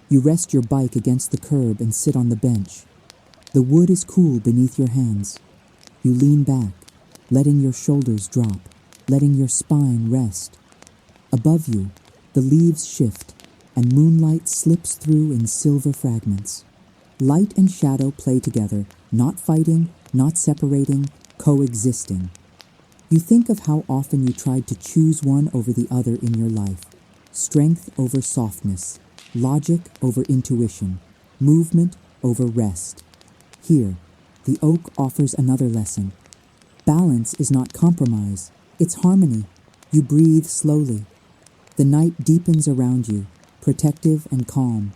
You rest your bike against the curb and sit on the bench. The wood is cool beneath your hands. You lean back, letting your shoulders drop, letting your spine rest. Above you, the leaves shift, and moonlight slips through in silver fragments. Light and shadow play together, not fighting, not separating, coexisting. You think of how often you tried to choose one over the other in your life. Strength over softness, logic over intuition, movement over rest. Here, the oak offers another lesson. Balance is not compromise, it's harmony. You breathe slowly. The night deepens around you, protective and calm.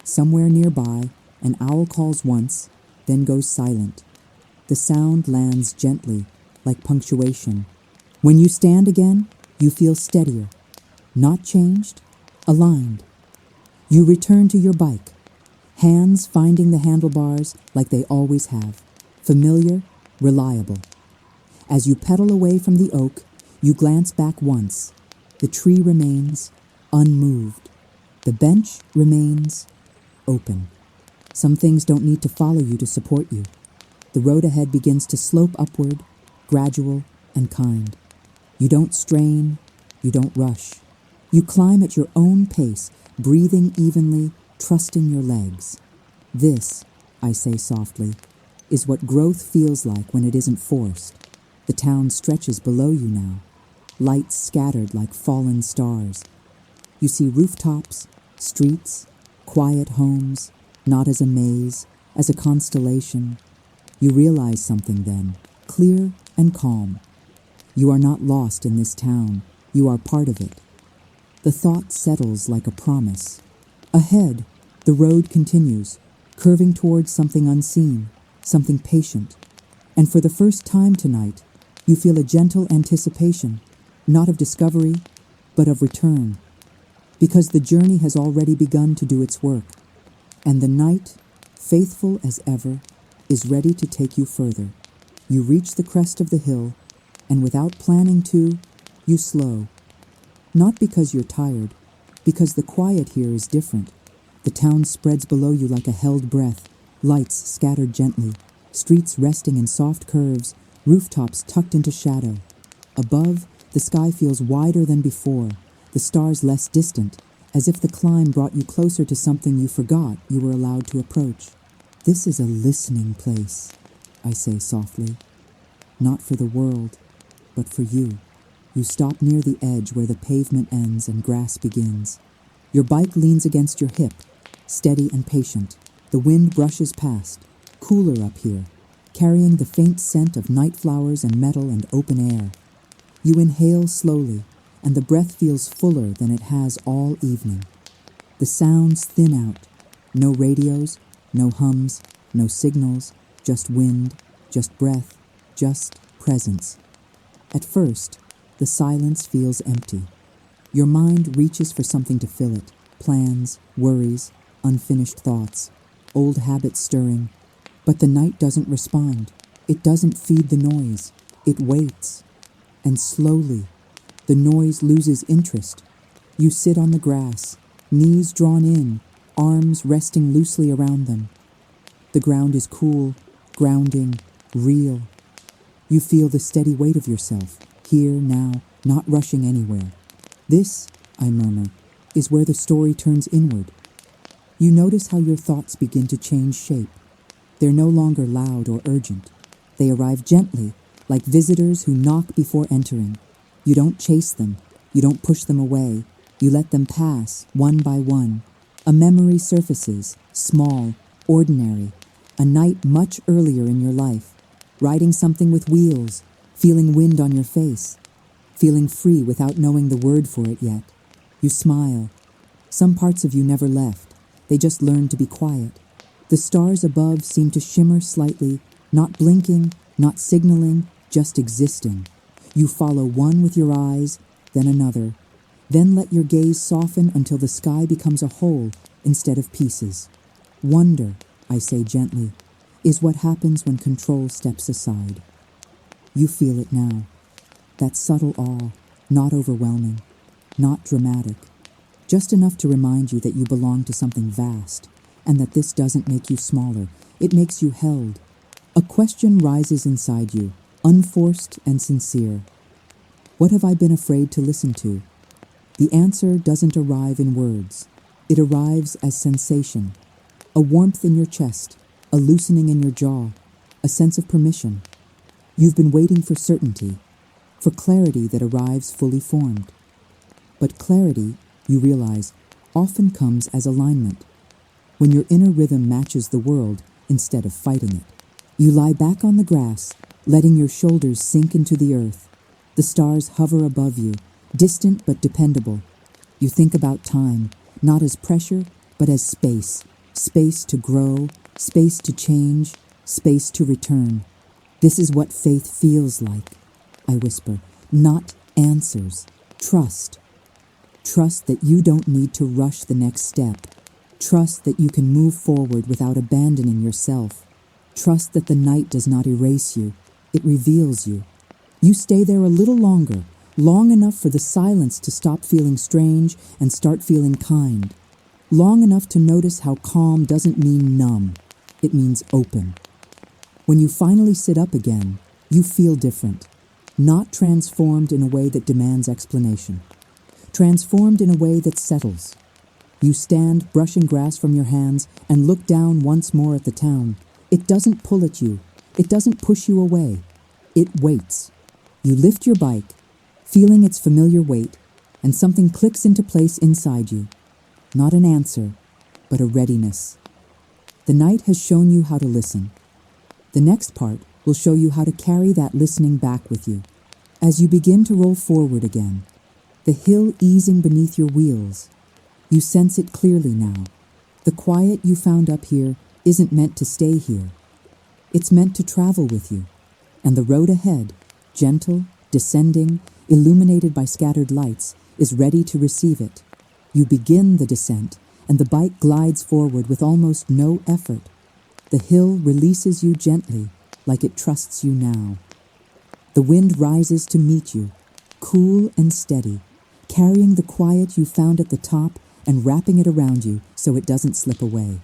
Somewhere nearby, an owl calls once, then goes silent. The sound lands gently, like punctuation. When you stand again, you feel steadier. Not changed, aligned. You return to your bike, hands finding the handlebars like they always have, familiar, reliable. As you pedal away from the oak, you glance back once. The tree remains unmoved. The bench remains open. Some things don't need to follow you to support you. The road ahead begins to slope upward, gradual and kind. You don't strain, you don't rush. You climb at your own pace, breathing evenly, trusting your legs. This, I say softly, is what growth feels like when it isn't forced. The town stretches below you now, lights scattered like fallen stars. You see rooftops, streets, quiet homes, not as a maze, as a constellation. You realize something then, clear and calm. You are not lost in this town, you are part of it. The thought settles like a promise. Ahead, the road continues, curving towards something unseen, something patient. And for the first time tonight, you feel a gentle anticipation, not of discovery, but of return. Because the journey has already begun to do its work, and the night, faithful as ever, is ready to take you further. You reach the crest of the hill, and without planning to, you slow. Not because you're tired, because the quiet here is different. The town spreads below you like a held breath, lights scattered gently, streets resting in soft curves, rooftops tucked into shadow. Above, the sky feels wider than before, the stars less distant, as if the climb brought you closer to something you forgot you were allowed to approach. This is a listening place, I say softly. Not for the world, but for you. You stop near the edge where the pavement ends and grass begins. Your bike leans against your hip, steady and patient. The wind brushes past, cooler up here, carrying the faint scent of night flowers and metal and open air. You inhale slowly, and the breath feels fuller than it has all evening. The sounds thin out. No radios, no hums, no signals, just wind, just breath, just presence. At first, the silence feels empty. Your mind reaches for something to fill it. Plans, worries, unfinished thoughts, old habits stirring. But the night doesn't respond. It doesn't feed the noise. It waits. And slowly, the noise loses interest. You sit on the grass, knees drawn in, arms resting loosely around them. The ground is cool, grounding, real. You feel the steady weight of yourself, here, now, not rushing anywhere. This, I murmur, is where the story turns inward. You notice how your thoughts begin to change shape. They're no longer loud or urgent. They arrive gently, like visitors who knock before entering. You don't chase them. You don't push them away. You let them pass, one by one. A memory surfaces, small, ordinary. A night much earlier in your life. Riding something with wheels, feeling wind on your face, feeling free without knowing the word for it yet. You smile. Some parts of you never left. They just learned to be quiet. The stars above seem to shimmer slightly, not blinking, not signaling, just existing. You follow one with your eyes, then another. Then let your gaze soften until the sky becomes a whole instead of pieces. Wonder, I say gently, is what happens when control steps aside. You feel it now. That subtle awe, Not overwhelming, not dramatic, just enough to remind you that you belong to something vast, and that this doesn't make you smaller, it makes you held. A question rises inside you, unforced and sincere. What have I been afraid to listen to? The answer doesn't arrive in words. It arrives as sensation, a warmth in your chest, a loosening in your jaw, a sense of permission. You've been waiting for certainty, for clarity that arrives fully formed. But clarity, you realize, often comes as alignment, when your inner rhythm matches the world instead of fighting it. You lie back on the grass, letting your shoulders sink into the earth. The stars hover above you, distant but dependable. You think about time, not as pressure, but as space. Space to grow, space to change, space to return. This is what faith feels like, I whisper. Not answers. Trust. Trust that you don't need to rush the next step. Trust that you can move forward without abandoning yourself. Trust that the night does not erase you. It reveals you. You stay there a little longer, long enough for the silence to stop feeling strange and start feeling kind. Long enough to notice how calm doesn't mean numb. It means open. When you finally sit up again, you feel different. Not transformed in a way that demands explanation. Transformed in a way that settles. You stand, brushing grass from your hands, and look down once more at the town. It doesn't pull at you. It doesn't push you away. It waits. You lift your bike, feeling its familiar weight, and something clicks into place inside you. Not an answer, but a readiness. The night has shown you how to listen. The next part will show you how to carry that listening back with you. As you begin to roll forward again, the hill easing beneath your wheels, you sense it clearly now. The quiet you found up here isn't meant to stay here. It's meant to travel with you. And the road ahead, gentle, descending, illuminated by scattered lights, is ready to receive it. You begin the descent, and the bike glides forward with almost no effort. The hill releases you gently, like it trusts you now. The wind rises to meet you, cool and steady, carrying the quiet you found at the top and wrapping it around you so it doesn't slip away.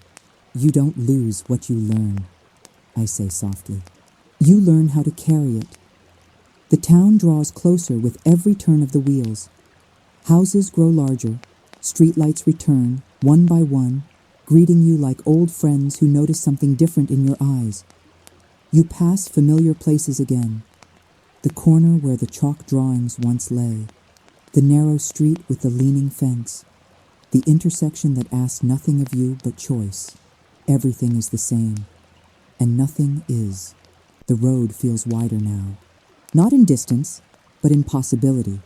You don't lose what you learn, I say softly. You learn how to carry it. The town draws closer with every turn of the wheels. Houses grow larger, streetlights return, one by one, greeting you like old friends who notice something different in your eyes. You pass familiar places again. The corner where the chalk drawings once lay, the narrow street with the leaning fence, the intersection that asks nothing of you but choice. Everything is the same, and nothing is. The road feels wider now. Not in distance, but in possibility.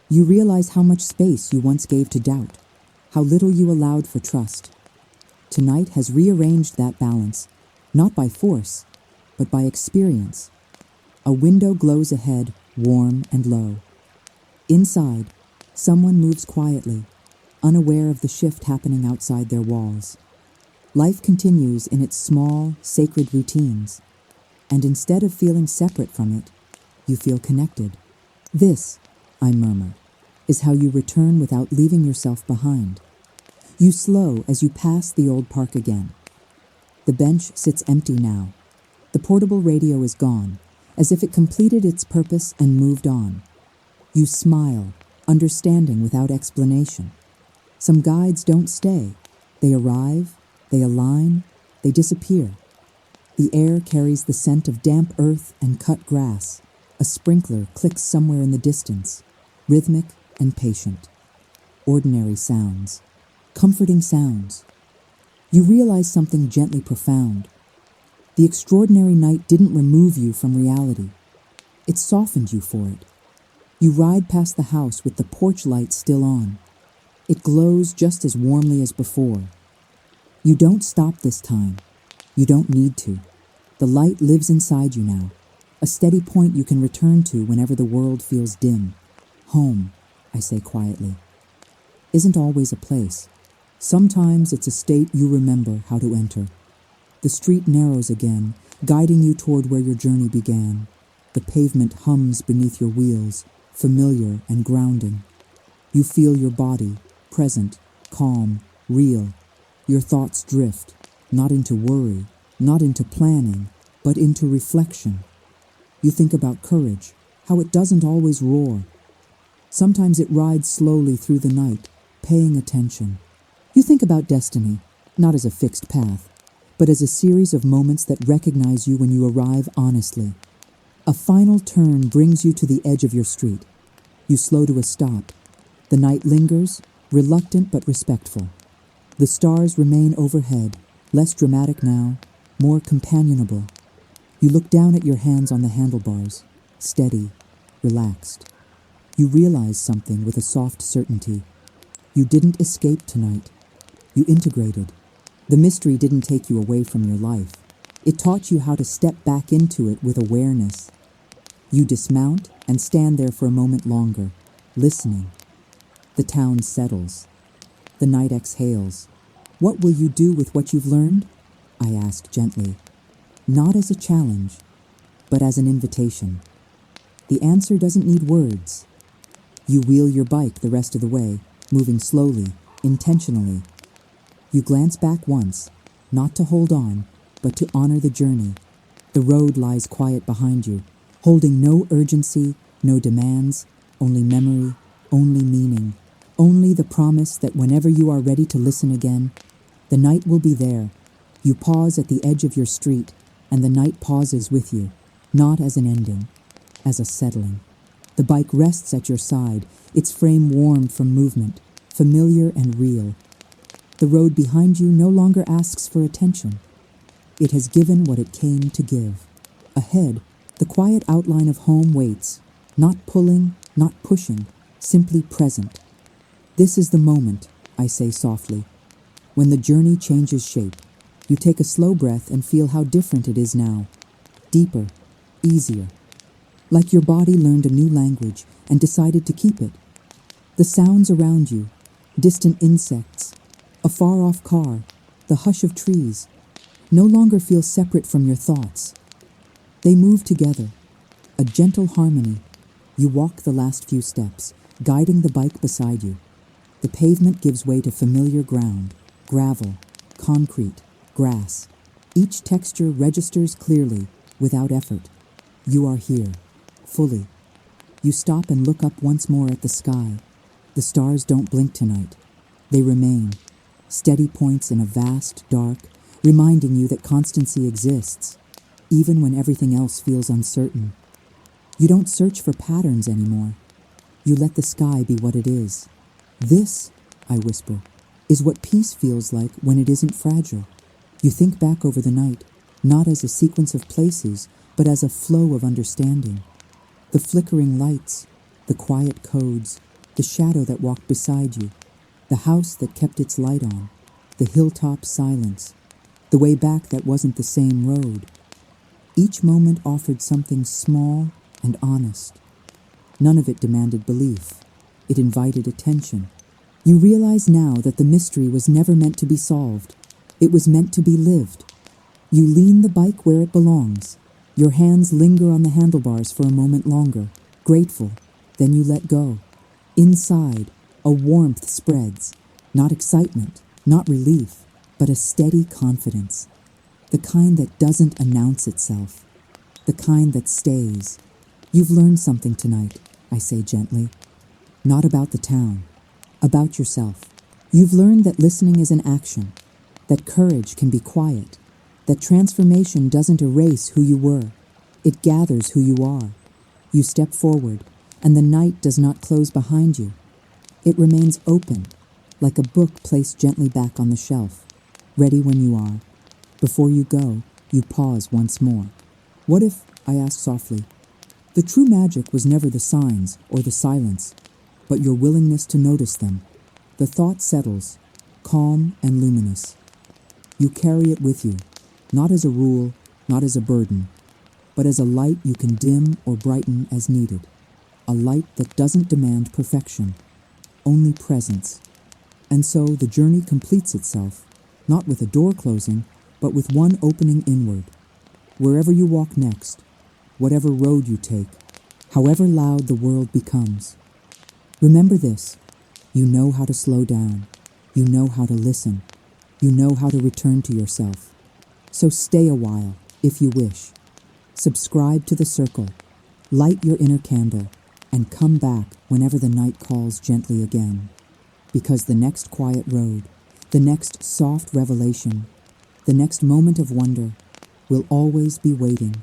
You realize how much space you once gave to doubt, how little you allowed for trust. Tonight has rearranged that balance, not by force, but by experience. A window glows ahead, warm and low. Inside, someone moves quietly, unaware of the shift happening outside their walls. Life continues in its small, sacred routines, and instead of feeling separate from it, you feel connected. This, I murmur, is how you return without leaving yourself behind. You slow as you pass the old park again. The bench sits empty now. The portable radio is gone, as if it completed its purpose and moved on. You smile, understanding without explanation. Some guides don't stay. They arrive, they align, they disappear. The air carries the scent of damp earth and cut grass. A sprinkler clicks somewhere in the distance, rhythmic and patient. Ordinary sounds, comforting sounds. You realize something gently profound. The extraordinary night didn't remove you from reality. It softened you for it. You ride past the house with the porch light still on. It glows just as warmly as before. You don't stop this time. You don't need to. The light lives inside you now, a steady point you can return to whenever the world feels dim. Home, I say quietly, isn't always a place. Sometimes it's a state you remember how to enter. The street narrows again, guiding you toward where your journey began. The pavement hums beneath your wheels, familiar and grounding. You feel your body, present, calm, real. Your thoughts drift, not into worry, not into planning, but into reflection. You think about courage, how it doesn't always roar. Sometimes it rides slowly through the night, paying attention. You think about destiny, not as a fixed path, but as a series of moments that recognize you when you arrive honestly. A final turn brings you to the edge of your street. You slow to a stop. The night lingers, reluctant but respectful. The stars remain overhead, less dramatic now, more companionable. You look down at your hands on the handlebars, steady, relaxed. You realize something with a soft certainty. You didn't escape tonight. You integrated. The mystery didn't take you away from your life. It taught you how to step back into it with awareness. You dismount and stand there for a moment longer, listening. The town settles. The night exhales. What will you do with what you've learned? I ask gently, not as a challenge, but as an invitation. The answer doesn't need words. You wheel your bike the rest of the way, moving slowly, intentionally. You glance back once, not to hold on, but to honor the journey. The road lies quiet behind you, holding no urgency, no demands, only memory, only meaning, only the promise that whenever you are ready to listen again, the night will be there. You pause at the edge of your street, and the night pauses with you, not as an ending, as a settling. The bike rests at your side, its frame warmed from movement, familiar and real. The road behind you no longer asks for attention. It has given what it came to give. Ahead, the quiet outline of home waits, not pulling, not pushing, simply present. This is the moment, I say softly. When the journey changes shape, you take a slow breath and feel how different it is now. Deeper, easier. Like your body learned a new language and decided to keep it. The sounds around you, distant insects, a far-off car, the hush of trees, no longer feel separate from your thoughts. They move together, a gentle harmony. You walk the last few steps, guiding the bike beside you. The pavement gives way to familiar ground, gravel, concrete, grass. Each texture registers clearly, without effort. You are here, fully. You stop and look up once more at the sky. The stars don't blink tonight. They remain, steady points in a vast, dark, reminding you that constancy exists, even when everything else feels uncertain. You don't search for patterns anymore. You let the sky be what it is. This, I whisper, is what peace feels like when it isn't fragile. You think back over the night, not as a sequence of places, but as a flow of understanding. The flickering lights, the quiet codes, the shadow that walked beside you, the house that kept its light on, the hilltop silence, the way back that wasn't the same road. Each moment offered something small and honest. None of it demanded belief. It invited attention. You realize now that the mystery was never meant to be solved. It was meant to be lived. You lean the bike where it belongs. Your hands linger on the handlebars for a moment longer, grateful. Then you let go. Inside, a warmth spreads. Not excitement, not relief, but a steady confidence. The kind that doesn't announce itself. The kind that stays. You've learned something tonight, I say gently. Not about the town, about yourself. You've learned that listening is an action, that courage can be quiet, that transformation doesn't erase who you were. It gathers who you are. You step forward, and the night does not close behind you. It remains open, like a book placed gently back on the shelf, ready when you are. Before you go, you pause once more. What if, I ask softly, the true magic was never the signs or the silence, but your willingness to notice them? The thought settles, calm and luminous. You carry it with you, not as a rule, not as a burden, but as a light you can dim or brighten as needed. A light that doesn't demand perfection, only presence. And so the journey completes itself, not with a door closing, but with one opening inward. Wherever you walk next, whatever road you take, however loud the world becomes. Remember this: you know how to slow down, you know how to listen, you know how to return to yourself. So stay a while, if you wish. Subscribe to the circle, light your inner candle, and come back whenever the night calls gently again. Because the next quiet road, the next soft revelation, the next moment of wonder will always be waiting